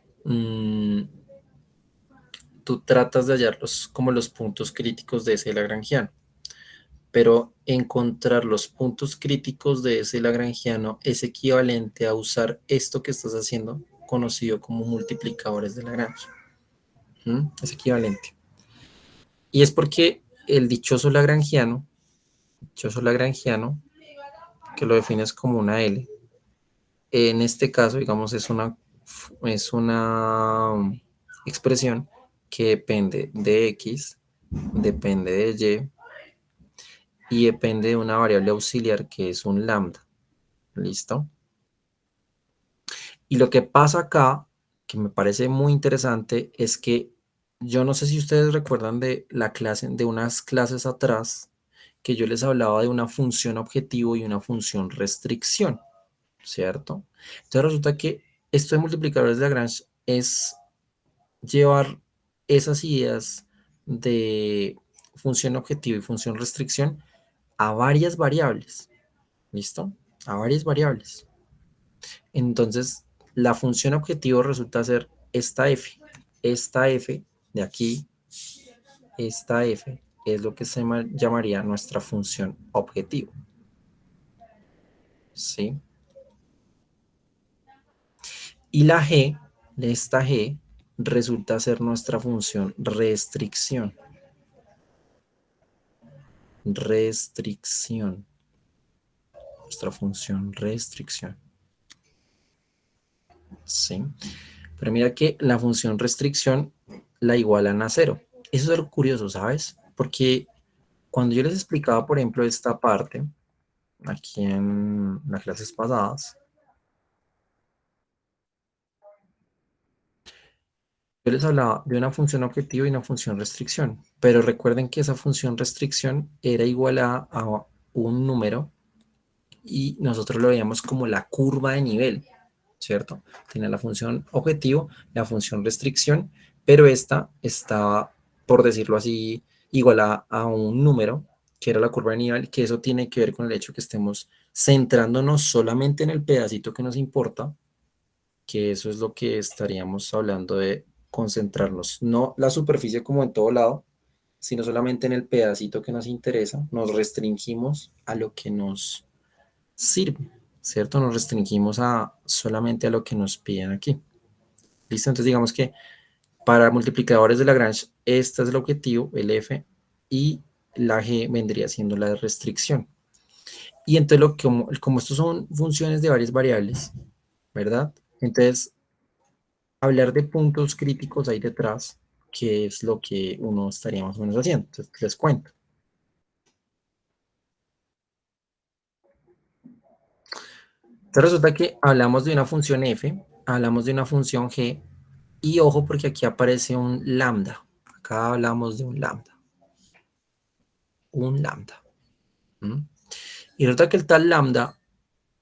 tú tratas de hallar como los puntos críticos de ese lagrangiano, pero encontrar los puntos críticos de ese lagrangiano es equivalente a usar esto que estás haciendo, conocido como multiplicadores de Lagrange. Es equivalente. Y es porque el dichoso lagrangiano, que lo defines como una L, en este caso, digamos, es una expresión que depende de X, depende de Y depende de una variable auxiliar que es un lambda. ¿Listo? Y lo que pasa acá, que me parece muy interesante, es que yo no sé si ustedes recuerdan de unas clases atrás, que yo les hablaba de una función objetivo y una función restricción, ¿cierto? Entonces resulta que esto de multiplicadores de Lagrange es llevar esas ideas de función objetivo y función restricción a varias variables. ¿Listo? A varias variables. Entonces, la función objetivo resulta ser esta f. Esta f de aquí, esta f, es lo que se llamaría nuestra función objetivo. ¿Sí? Y la g, de esta g, resulta ser nuestra función restricción. Restricción. Nuestra función restricción. ¿Sí? Pero mira que la función restricción la igualan a cero. Eso es algo curioso, ¿sabes? Porque cuando yo les explicaba, por ejemplo, esta parte, aquí en las clases pasadas, yo les hablaba de una función objetivo y una función restricción. Pero recuerden que esa función restricción era igual a un número y nosotros lo veíamos como la curva de nivel, ¿cierto? Tenía la función objetivo, la función restricción, pero esta estaba, por decirlo así, igual a un número, que era la curva de nivel, que eso tiene que ver con el hecho que estemos centrándonos solamente en el pedacito que nos importa, que eso es lo que estaríamos hablando de concentrarnos, no la superficie como en todo lado, sino solamente en el pedacito que nos interesa, nos restringimos a lo que nos sirve, ¿cierto? Nos restringimos solamente a lo que nos piden aquí. ¿Listo? Entonces digamos que para multiplicadores de Lagrange, este es el objetivo, el f, y la g vendría siendo la restricción. Y entonces, como estos son funciones de varias variables, ¿verdad? Entonces, hablar de puntos críticos ahí detrás, que es lo que uno estaría más o menos haciendo. Entonces, les cuento. Entonces resulta que hablamos de una función f, hablamos de una función g, Y ojo porque aquí aparece un lambda. Acá hablamos de un lambda. Un lambda. ¿Mm? Y resulta que el tal lambda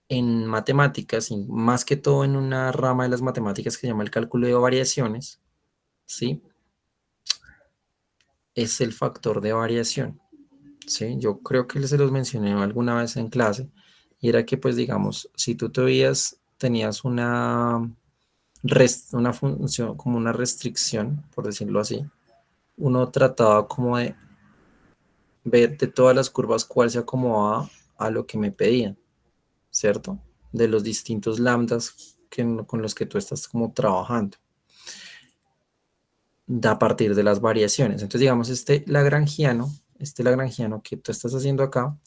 en matemáticas, y más que todo en una rama de las matemáticas que se llama el cálculo de variaciones, ¿sí? Es el factor de variación, ¿sí? Yo creo que se los mencioné alguna vez en clase, y era que, pues, digamos, si tú tenías una función, como una restricción, por decirlo así, uno trataba como de ver de todas las curvas cuál se acomodaba a lo que me pedían, ¿cierto? De los distintos lambdas con los que tú estás como trabajando, a partir de las variaciones. Entonces, digamos, este lagrangiano que tú estás haciendo acá,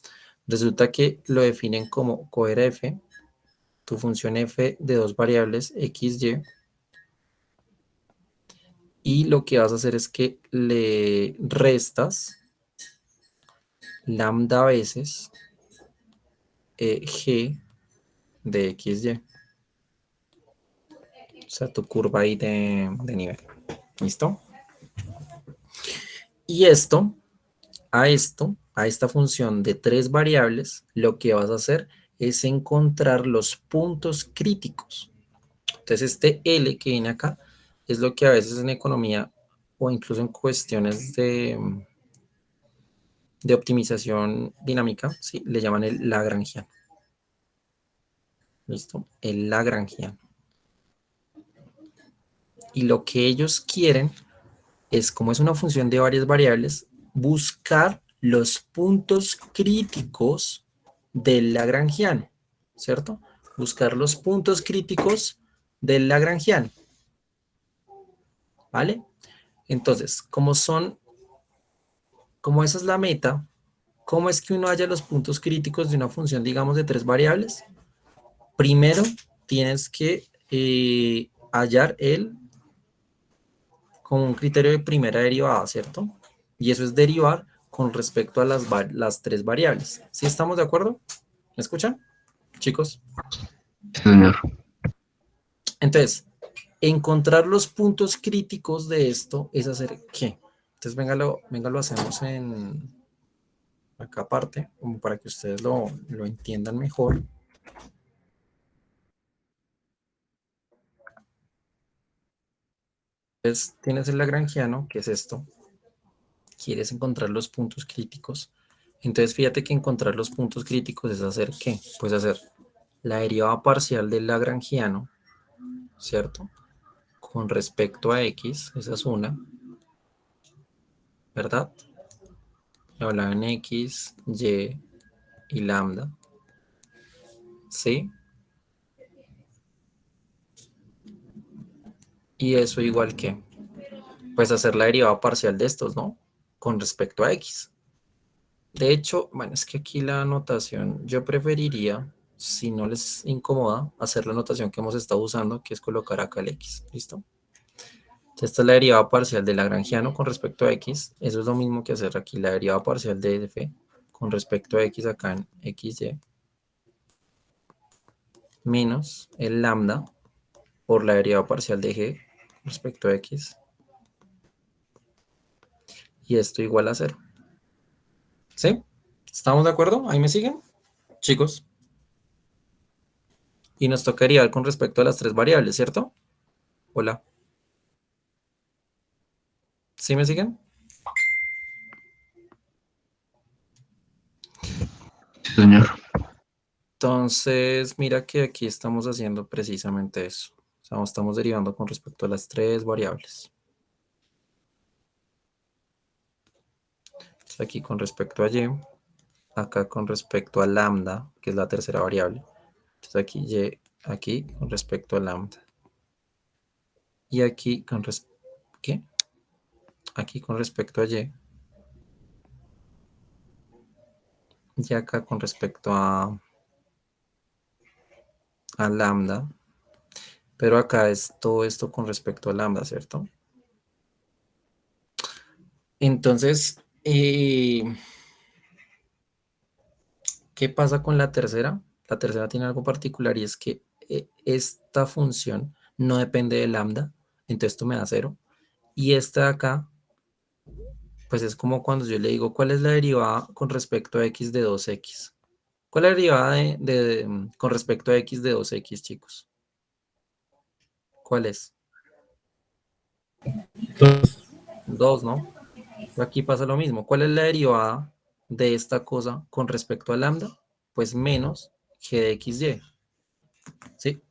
resulta que lo definen como coger f, tu función f de dos variables x, y lo que vas a hacer es que le restas lambda veces g de x, y. O sea, tu curva ahí de nivel. ¿Listo? Y a esta función de tres variables, lo que vas a hacer es encontrar los puntos críticos. Entonces, este L que viene acá es lo que a veces en economía o incluso en cuestiones de optimización dinámica, ¿sí? Le llaman el Lagrangiano. ¿Listo? El Lagrangiano. Y lo que ellos quieren es, como es una función de varias variables, buscar los puntos críticos del Lagrangiano, ¿cierto? Buscar los puntos críticos del Lagrangiano, ¿vale? Entonces, como esa es la meta, ¿cómo es que uno halla los puntos críticos de una función, digamos, de tres variables? Primero, tienes que hallar como un criterio de primera derivada, ¿cierto? Y eso es derivar con respecto a las tres variables. ¿Sí estamos de acuerdo? ¿Me escuchan, chicos? Sí, señor. Entonces, encontrar los puntos críticos de esto es hacer ¿qué? Entonces, venga, lo hacemos en acá aparte, como para que ustedes lo entiendan mejor. Entonces, tienes el lagrangiano, que es esto. Quieres encontrar los puntos críticos. Entonces, fíjate que encontrar los puntos críticos es hacer ¿qué? Pues hacer la derivada parcial del lagrangiano, ¿cierto? Con respecto a x, esa es una, ¿verdad? Lo hablaba en x, y y lambda, ¿sí? Y eso igual que, pues hacer la derivada parcial de estos, ¿no? Con respecto a x. De hecho, bueno, es que aquí la anotación, yo preferiría, si no les incomoda, hacer la anotación que hemos estado usando, que es colocar acá el x, ¿listo? Entonces, esta es la derivada parcial del lagrangiano con respecto a x. Eso es lo mismo que hacer aquí la derivada parcial de f con respecto a x acá en xy, menos el lambda por la derivada parcial de g respecto a x. Y esto igual a 0. ¿Sí? ¿Estamos de acuerdo? ¿Ahí me siguen, chicos? Y nos toca derivar con respecto a las tres variables, ¿cierto? Hola. ¿Sí me siguen? Sí, señor. Entonces, mira que aquí estamos haciendo precisamente eso. O sea, estamos derivando con respecto a las tres variables. Entonces, aquí con respecto a y, acá con respecto a lambda, que es la tercera variable. Entonces, aquí y, aquí con respecto a lambda. Y aquí con ¿qué? Aquí con respecto a y. Y acá con respecto a lambda. Pero acá es todo esto con respecto a lambda, ¿cierto? Entonces, ¿qué pasa con la tercera? La tercera tiene algo particular y es que esta función no depende de lambda, entonces esto me da 0. Y esta de acá, pues es como cuando yo le digo, ¿cuál es la derivada con respecto a x de 2x? ¿Cuál es la derivada con respecto a x de 2x, chicos? ¿Cuál es? 2, ¿no? Aquí pasa lo mismo. ¿Cuál es la derivada de esta cosa con respecto a lambda? Pues menos g de xy. ¿Sí?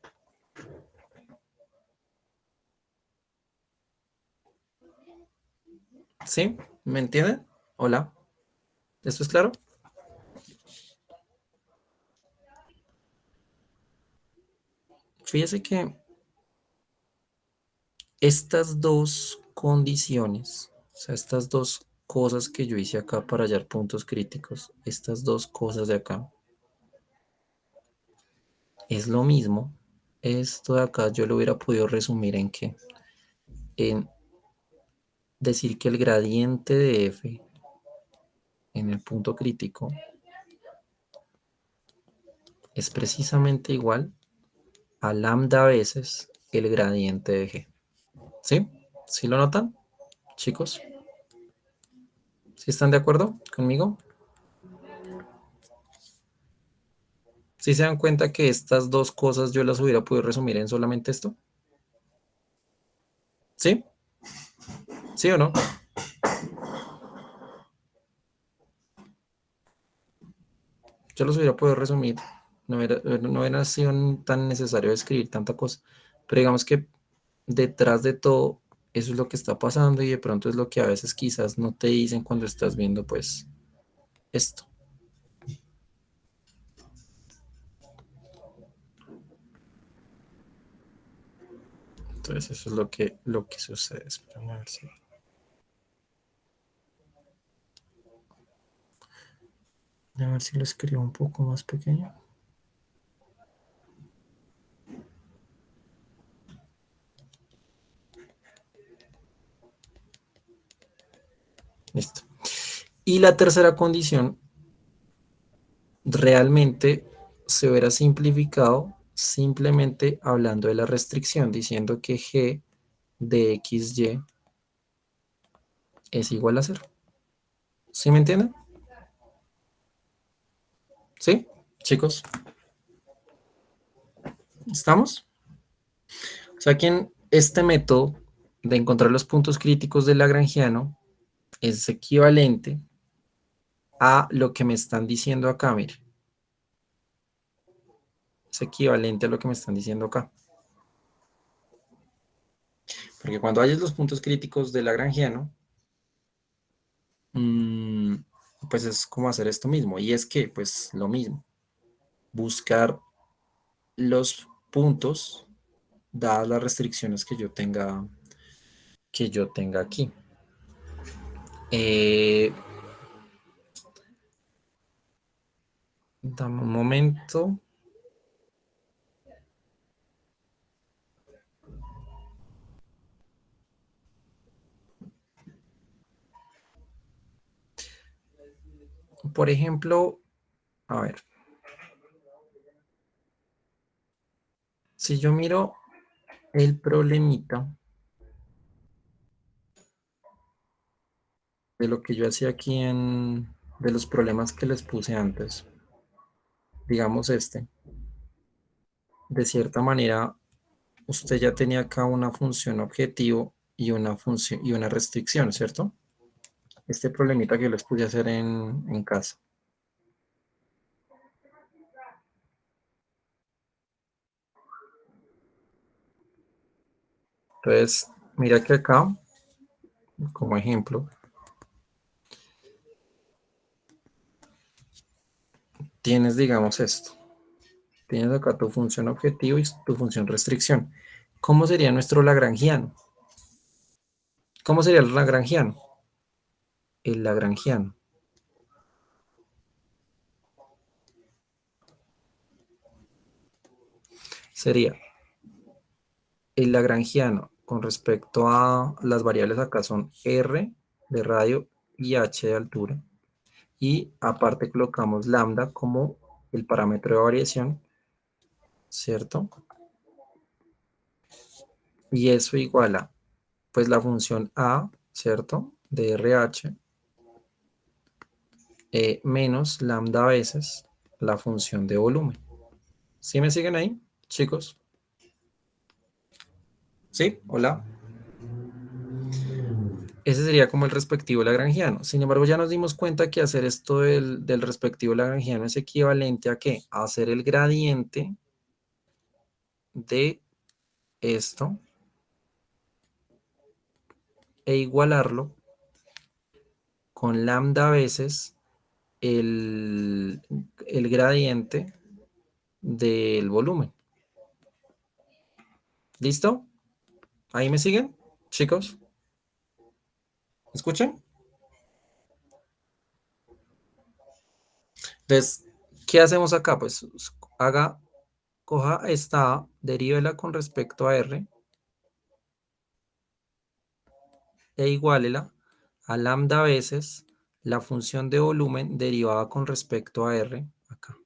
¿Sí? ¿Me entienden? Hola. ¿Esto es claro? Fíjese que estas dos condiciones, o sea, estas dos cosas que yo hice acá para hallar puntos críticos, estas dos cosas de acá, es lo mismo. Esto de acá yo lo hubiera podido resumir en qué? En decir que el gradiente de f en el punto crítico es precisamente igual a lambda veces el gradiente de g. ¿Sí? ¿Sí lo notan, chicos? ¿Sí están de acuerdo conmigo? ¿Sí se dan cuenta que estas dos cosas yo las hubiera podido resumir en solamente esto? ¿Sí? ¿Sí o no? Yo los hubiera podido resumir. No hubiera sido tan necesario escribir tanta cosa. Pero digamos que detrás de todo, eso es lo que está pasando y de pronto es lo que a veces quizás no te dicen cuando estás viendo pues esto. Entonces eso es lo que sucede. Espérame a ver si... A ver si lo escribo un poco más pequeño. Listo. Y la tercera condición realmente se hubiera simplificado simplemente hablando de la restricción, diciendo que g de xy es igual a 0. ¿Sí me entienden? ¿Sí, chicos? ¿Estamos? O sea que en este método de encontrar los puntos críticos del lagrangiano es equivalente a lo que me están diciendo acá, mire. Es equivalente a lo que me están diciendo acá. Porque cuando hayas los puntos críticos del lagrangiano, pues es como hacer esto mismo. Y es que, pues lo mismo. Buscar los puntos dadas las restricciones que yo tenga aquí. Dame un momento. Por ejemplo, a ver. Si yo miro el problemita de lo que yo hacía aquí de los problemas que les puse antes, digamos de cierta manera, usted ya tenía acá una función objetivo y una función y una restricción, ¿cierto? Este problemita que yo les puse a hacer en casa. Entonces, mira que acá, como ejemplo, tienes, digamos, esto. Tienes acá tu función objetivo y tu función restricción. ¿Cómo sería nuestro lagrangiano? ¿Cómo sería el lagrangiano? El lagrangiano sería el lagrangiano con respecto a las variables acá son r de radio y h de altura. Y aparte colocamos lambda como el parámetro de variación, ¿cierto? Y eso iguala, pues la función A, ¿cierto? De RH, menos lambda veces la función de volumen. ¿Sí me siguen ahí, chicos? ¿Sí? Hola. Ese sería como el respectivo lagrangiano. Sin embargo, ya nos dimos cuenta que hacer esto del respectivo lagrangiano es equivalente a ¿qué? A hacer el gradiente de esto e igualarlo con lambda veces el gradiente del volumen. ¿Listo? ¿Ahí me siguen, chicos? ¿Escuchan? Entonces, ¿qué hacemos acá? Pues coja esta A, derívela con respecto a R e igualela a lambda veces la función de volumen derivada con respecto a R, acá.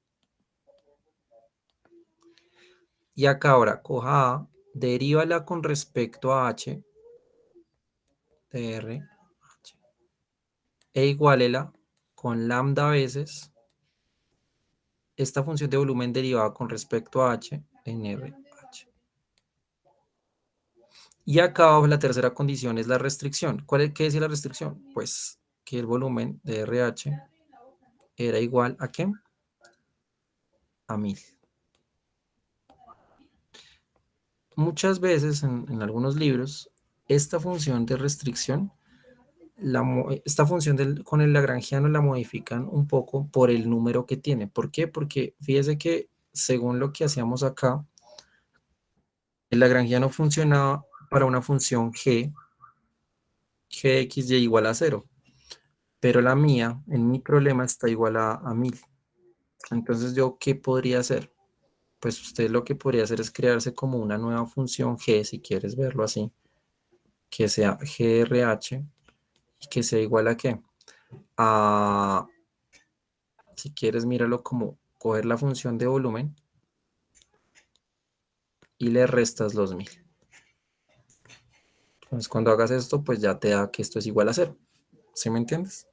Y acá ahora coja A, derívala con respecto a H, de R, H, e igualela con lambda veces esta función de volumen derivada con respecto a H en R, H. Y acá abajo la tercera condición es la restricción. ¿Qué decía la restricción? Pues que el volumen de RH era igual a ¿qué? A 1000. Muchas veces en algunos libros, esta función de restricción, esta función con el lagrangiano la modifican un poco por el número que tiene. ¿Por qué? Porque fíjese que según lo que hacíamos acá, el lagrangiano funcionaba para una función g de x y igual a 0. Pero la mía, en mi problema, está igual a 1000. Entonces, ¿yo qué podría hacer? Pues usted lo que podría hacer es crearse como una nueva función g, si quieres verlo así, que sea grh y que sea igual a qué? A, si quieres, míralo como coger la función de volumen y le restas los 1000. Entonces, cuando hagas esto, pues ya te da que esto es igual a 0. ¿Sí me entiendes?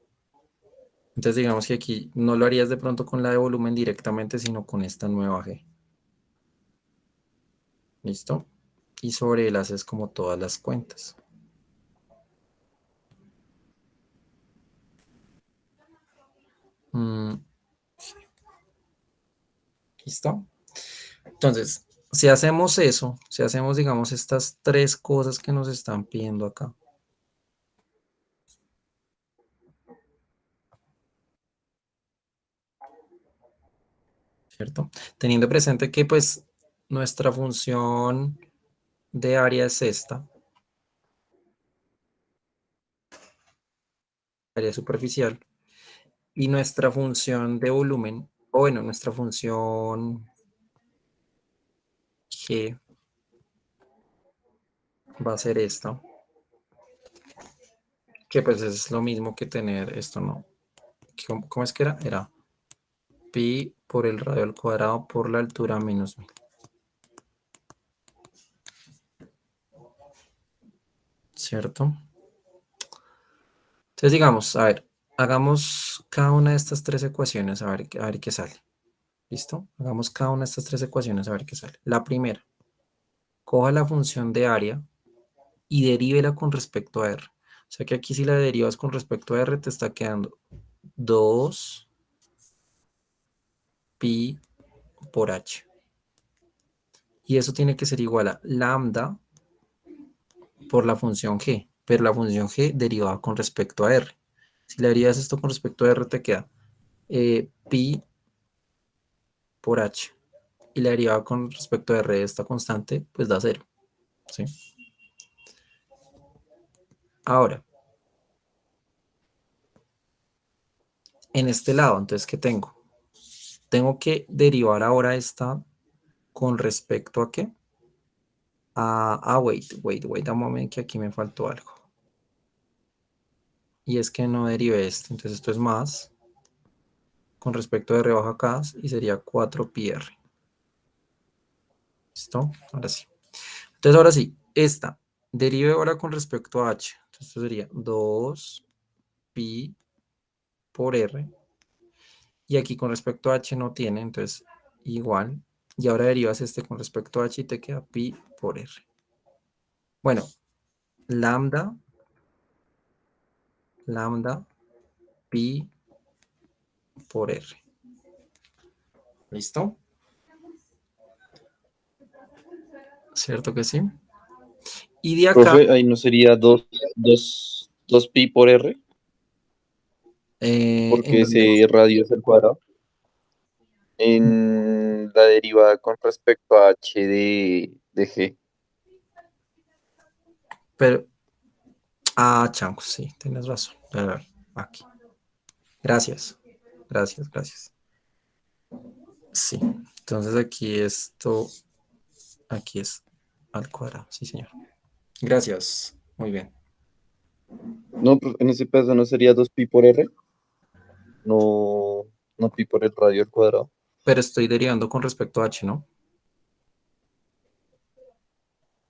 Entonces, digamos que aquí no lo harías de pronto con la de volumen directamente, sino con esta nueva g. ¿Listo? Y sobre él haces como todas las cuentas. ¿Listo? Entonces, si hacemos eso, si hacemos, digamos, estas tres cosas que nos están pidiendo acá, ¿cierto? Teniendo presente que, pues, nuestra función de área es esta, área superficial, y nuestra función de volumen, o bueno, nuestra función G va a ser esta, que pues es lo mismo que tener esto, ¿no? ¿Cómo es que era? Era pi por el radio al cuadrado por la altura menos 1000. ¿Cierto? Entonces digamos, a ver, hagamos cada una de estas tres ecuaciones a ver qué sale. ¿Listo? Hagamos cada una de estas tres ecuaciones a ver qué sale. La primera, coja la función de área y derívela con respecto a R. O sea que aquí si la derivas con respecto a R te está quedando 2 pi por h. Y eso tiene que ser igual a lambda por la función g, pero la función g derivada con respecto a r. Si le derivas esto con respecto a r te queda pi por h. Y la derivada con respecto a r de esta constante, pues da 0. ¿Sí? Ahora, en este lado, entonces, ¿qué tengo? Tengo que derivar ahora esta con respecto a qué? Wait a moment, que aquí me faltó algo. Y es que no derivé esto, entonces esto es más con respecto de r bajo acá y sería 4 pi r. ¿Listo? Ahora sí. Entonces ahora sí, Esta, derive ahora con respecto a h. Entonces esto sería 2 pi por r. Y aquí con respecto a h no tiene, entonces igual. Y ahora derivas este con respecto a h y te queda pi por r. Bueno, lambda pi por r. ¿Listo? ¿Cierto que sí? Y de acá, Profe, ahí no sería 2 pi por r, ¿en porque dónde? ese radio es el cuadrado. En la derivada con respecto a h de g. Pero, chancos, sí, tienes razón. A ver, aquí. Gracias, gracias. Sí, entonces aquí aquí es al cuadrado, sí, señor. Gracias, muy bien. No, pues en ese caso no sería 2 pi por r, no, no pi por el radio al cuadrado. Pero estoy derivando con respecto a h, ¿no?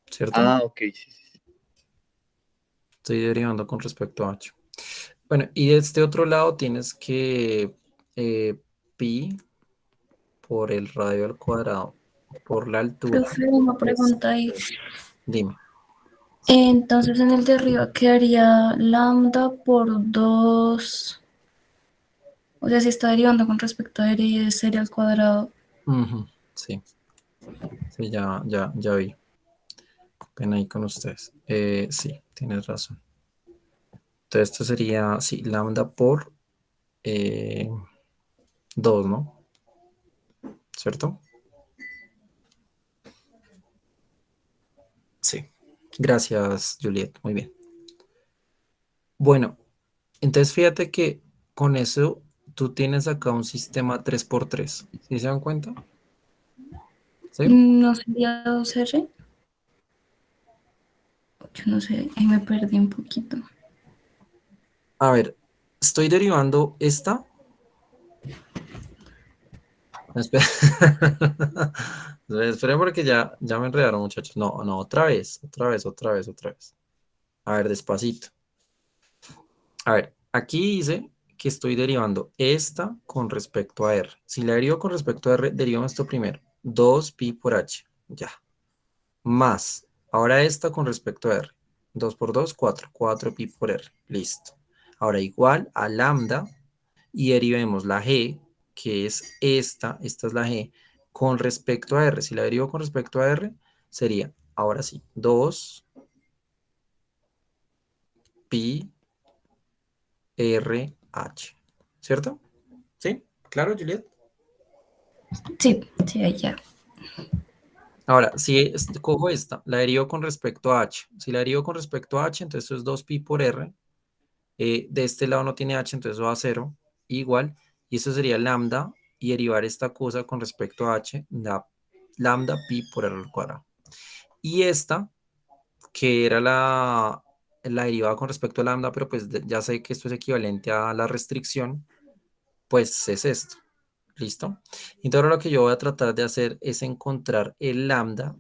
¿Cierto? Ah, ok, sí, sí. Estoy derivando con respecto a h. Bueno, y de este otro lado tienes que pi por el radio al cuadrado por la altura. Profe, una Es, pregunta ahí. dime. Entonces en el de arriba quedaría lambda por 2. O sea, si está derivando con respecto a r y de serie al cuadrado. Ujú, sí, sí, ya vi. Ven ahí con ustedes. Sí, tienes razón. Entonces esto sería, sí, lambda por 2, ¿no? ¿Cierto? Sí. Gracias, Juliet. Muy bien. Bueno, entonces fíjate que con eso tú tienes acá un sistema 3 por 3. ¿Sí se dan cuenta? ¿Sí? ¿No sería 2r? Yo no sé, ahí me perdí un poquito. A ver, estoy derivando esta. Espera. Esperen porque ya me enredaron, muchachos. No, no, otra vez. A ver, despacito. A ver, aquí dice que estoy derivando esta con respecto a R. Si la derivo con respecto a R, derivo esto primero. 2 pi por H. Ya. Más. Ahora esta con respecto a R. 2 por 2, 4. 4 pi por R. Listo. Ahora igual a lambda y derivemos la G, que es esta es la G, con respecto a R. Si la derivo con respecto a R, sería, ahora sí, 2 pi RH. ¿Cierto? ¿Sí? ¿Claro, Juliet? Sí, sí, ahí ya. Ahora, si cojo esta, la derivo con respecto a H. Si la derivo con respecto a H, entonces esto es 2 pi por R. De este lado no tiene H, entonces va a 0. Igual. Y esto sería lambda. Y derivar esta cosa con respecto a H, da lambda pi por R al cuadrado. Y esta, que era la derivada con respecto a lambda, pero pues ya sé que esto es equivalente a la restricción, pues es esto. ¿Listo? Entonces ahora lo que yo voy a tratar de hacer es encontrar el lambda,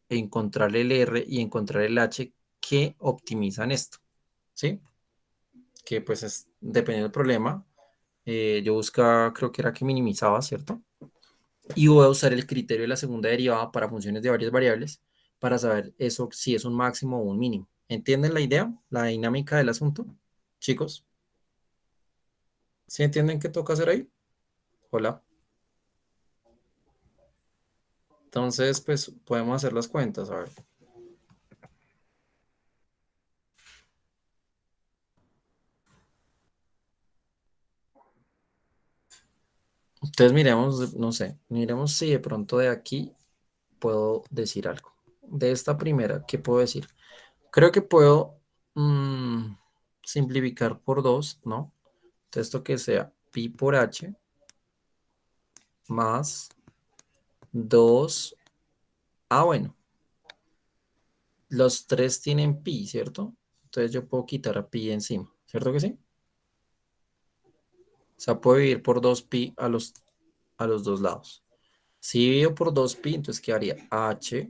encontrar el R y encontrar el H que optimizan esto. ¿Sí? Que pues es, dependiendo del problema, yo buscaba, creo que era que minimizaba, ¿cierto? Y voy a usar el criterio de la segunda derivada para funciones de varias variables para saber eso si es un máximo o un mínimo. ¿Entienden la idea? La dinámica del asunto, chicos. ¿Sí entienden qué toca hacer ahí? Hola. Entonces, pues podemos hacer las cuentas. A ver. Entonces miremos, no sé, miremos si de pronto de aquí puedo decir algo. De esta primera, ¿qué puedo decir? Creo que puedo simplificar por 2, ¿no? Entonces esto que sea pi por h más 2. Bueno, los tres tienen pi, ¿cierto? Entonces yo puedo quitar a pi encima, ¿cierto que sí? O sea, puedo dividir por 2 pi a los dos lados. Si divido por 2 pi, entonces quedaría h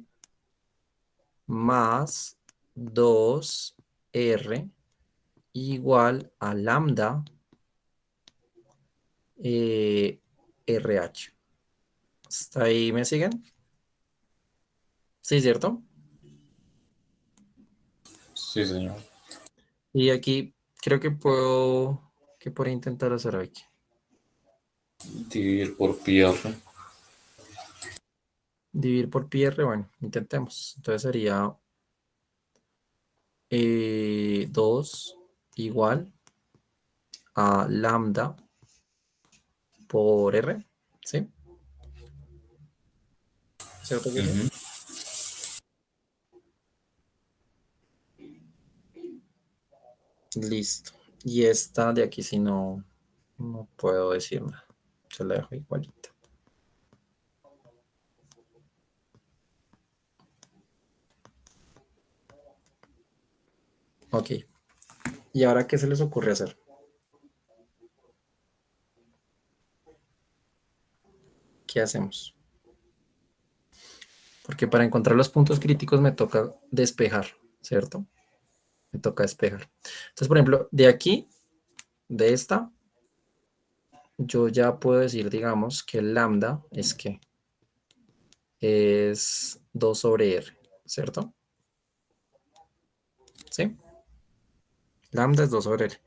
más 2R igual a lambda RH. ¿Hasta ahí me siguen? Sí, ¿cierto? Sí, señor. Y aquí creo que ¿qué puedo intentar hacer aquí? Dividir por pi r. Dividir por pi r, bueno, intentemos. Entonces sería 2 igual a lambda por r, ¿sí? ¿Cierto que sí? Ujú. Listo. Y esta de aquí si no puedo decir nada. Se la dejo igualita. Ok. ¿Y ahora qué se les ocurre hacer? ¿Qué hacemos? Porque para encontrar los puntos críticos me toca despejar, ¿cierto? Me toca despejar. Entonces, por ejemplo, de aquí, de esta, yo ya puedo decir, digamos, que el lambda es que es 2 sobre r, ¿cierto? ¿Sí? Lambda es 2 sobre r.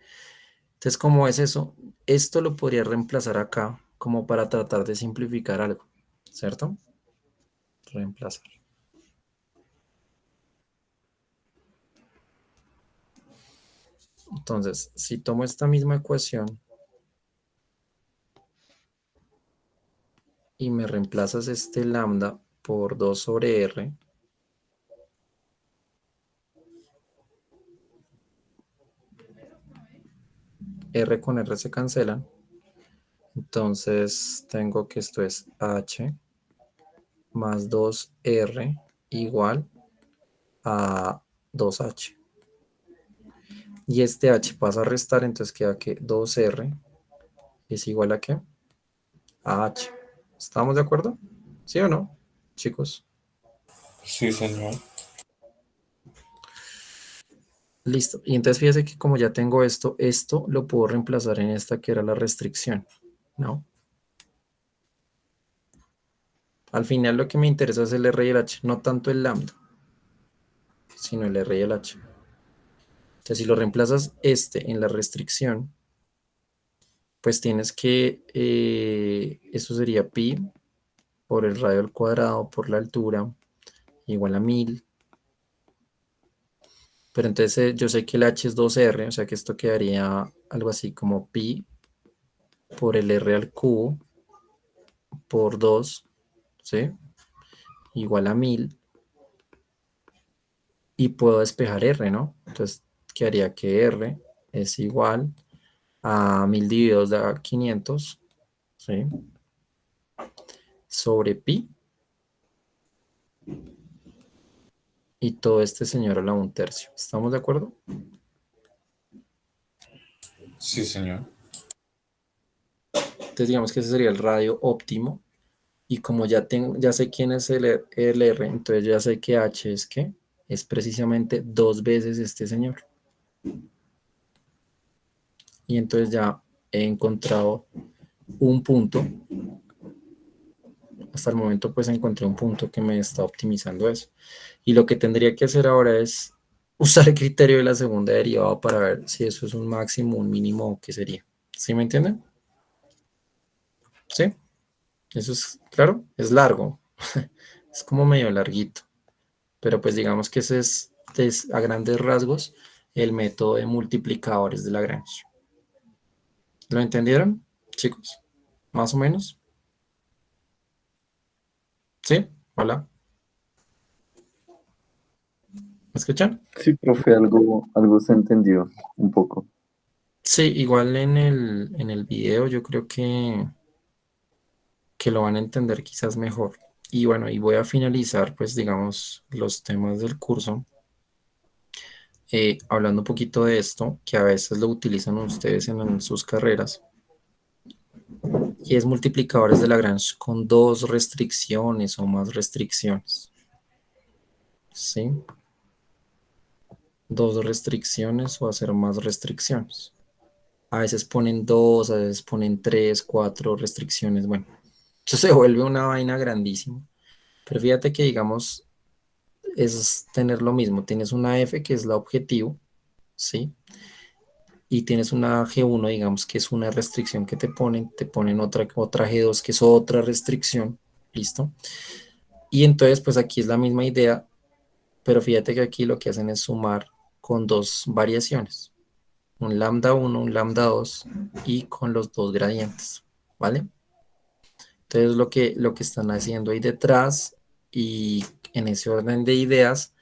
Entonces, ¿cómo es eso? Esto lo podría reemplazar acá como para tratar de simplificar algo, ¿cierto? Reemplazar. Entonces, si tomo esta misma ecuación y me reemplazas este lambda por 2 sobre r, r con r se cancelan, entonces tengo que esto es h más 2r igual a 2h. Y este h pasa a restar, entonces queda que 2r es igual a ¿qué? A h. ¿Estamos de acuerdo? ¿Sí o no, chicos? Sí, señor. Listo. Y entonces fíjese que como ya tengo esto lo puedo reemplazar en esta que era la restricción, ¿no? Al final lo que me interesa es el R y el H, no tanto el lambda, sino el R y el H. Entonces, si lo reemplazas en la restricción, pues tienes que, eso sería pi por el radio al cuadrado por la altura, igual a 1000. Pero entonces yo sé que el H es 2R, o sea que esto quedaría algo así como pi por el R al cubo por 2, ¿sí? Igual a 1000. Y puedo despejar R, ¿no? Entonces quedaría que R es igual a 1000 divididos de 500, ¿sí? Sobre pi. Y todo este señor a la 1/3. ¿Estamos de acuerdo? Sí, señor. Entonces digamos que ese sería el radio óptimo. Y como ya sé quién es el R, entonces ya sé que H es ¿qué? Es precisamente 2 veces este señor. Y entonces ya he encontrado un punto. Hasta el momento pues encontré un punto que me está optimizando eso. Y lo que tendría que hacer ahora es usar el criterio de la segunda derivada para ver si eso es un máximo, un mínimo o qué sería. ¿Sí me entienden? ¿Sí? Eso es, claro, es largo. Es como medio larguito. Pero pues digamos que ese es a grandes rasgos el método de multiplicadores de Lagrange. ¿Lo entendieron, chicos? ¿Más o menos? ¿Sí? Hola. ¿Me escuchan? Sí, profe, algo se entendió un poco. Sí, igual en el video yo creo que lo van a entender quizás mejor. Y bueno, y voy a finalizar pues digamos los temas del curso hablando un poquito de esto, que a veces lo utilizan ustedes en sus carreras. Y es multiplicadores de Lagrange con 2 restricciones o más restricciones. ¿sí? Dos restricciones o hacer más restricciones. A veces ponen dos, a veces ponen tres, cuatro restricciones. Bueno, eso se vuelve una vaina grandísima. Pero fíjate que, digamos, es tener lo mismo. Tienes una F que es la objetivo, ¿sí? Y tienes una G1, digamos, que es una restricción que te ponen otra G2, que es otra restricción, ¿listo? Y entonces, pues aquí es la misma idea, pero fíjate que aquí lo que hacen es sumar con dos variaciones, un lambda 1, un lambda 2 y con los dos gradientes, ¿vale? Entonces lo que están haciendo ahí detrás y en ese orden de ideas,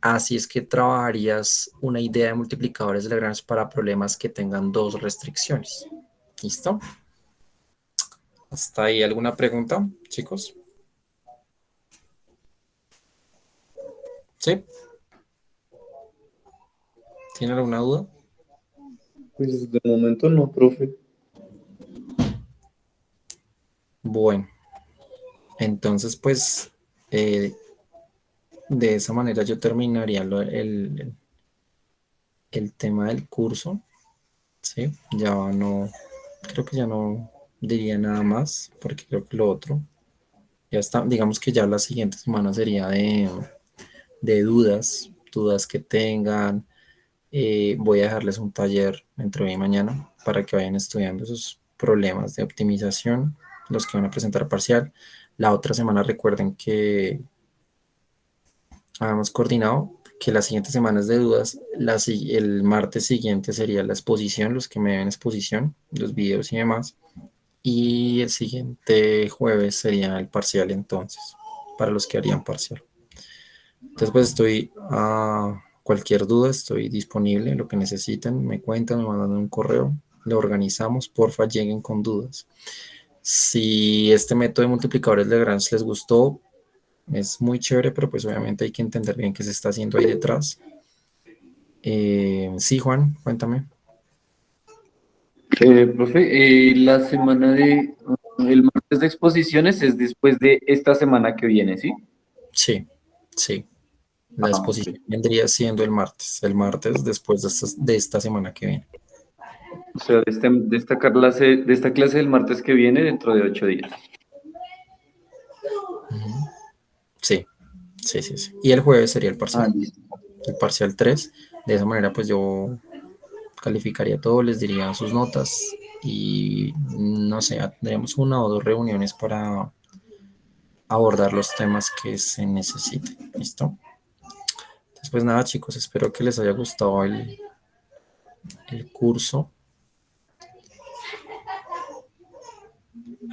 así es que trabajarías una idea de multiplicadores de Lagrange para problemas que tengan dos restricciones. ¿Listo? ¿Hasta ahí alguna pregunta, chicos? ¿Sí? ¿Tienen alguna duda? Pues de momento no, profe. Bueno, entonces pues de esa manera yo terminaría el tema del curso, ¿sí? Ya no, creo que ya no diría nada más, porque creo que lo otro ya está, digamos que ya la siguiente semana sería de dudas que tengan. Voy a dejarles un taller entre hoy y mañana para que vayan estudiando esos problemas de optimización, los que van a presentar parcial. La otra semana recuerden que habíamos coordinado que la siguiente semana es de dudas. El martes siguiente sería la exposición, los que me ven exposición, los videos y demás. Y el siguiente jueves sería el parcial entonces, para los que harían parcial. Entonces, pues estoy a cualquier duda, estoy disponible, lo que necesiten, me cuentan, me mandan un correo, lo organizamos, porfa, lleguen con dudas. Si este método de multiplicadores de Lagrange les gustó, es muy chévere, pero pues obviamente hay que entender bien qué se está haciendo ahí detrás. Sí, Juan, cuéntame. Profe, la semana de el martes de exposiciones es después de esta semana que viene, ¿sí? Sí, sí. La Ah, ok. exposición vendría siendo el martes después de esta semana que viene. O sea, de esta clase del martes que viene dentro de 8 días. Ujú. Sí, sí, sí, sí. Y el jueves sería Ah, listo. el parcial 3. De esa manera, pues yo calificaría todo, les diría sus notas y no sé, tendríamos una o dos reuniones para abordar los temas que se necesiten. ¿Listo? Entonces, pues nada, chicos, espero que les haya gustado el curso.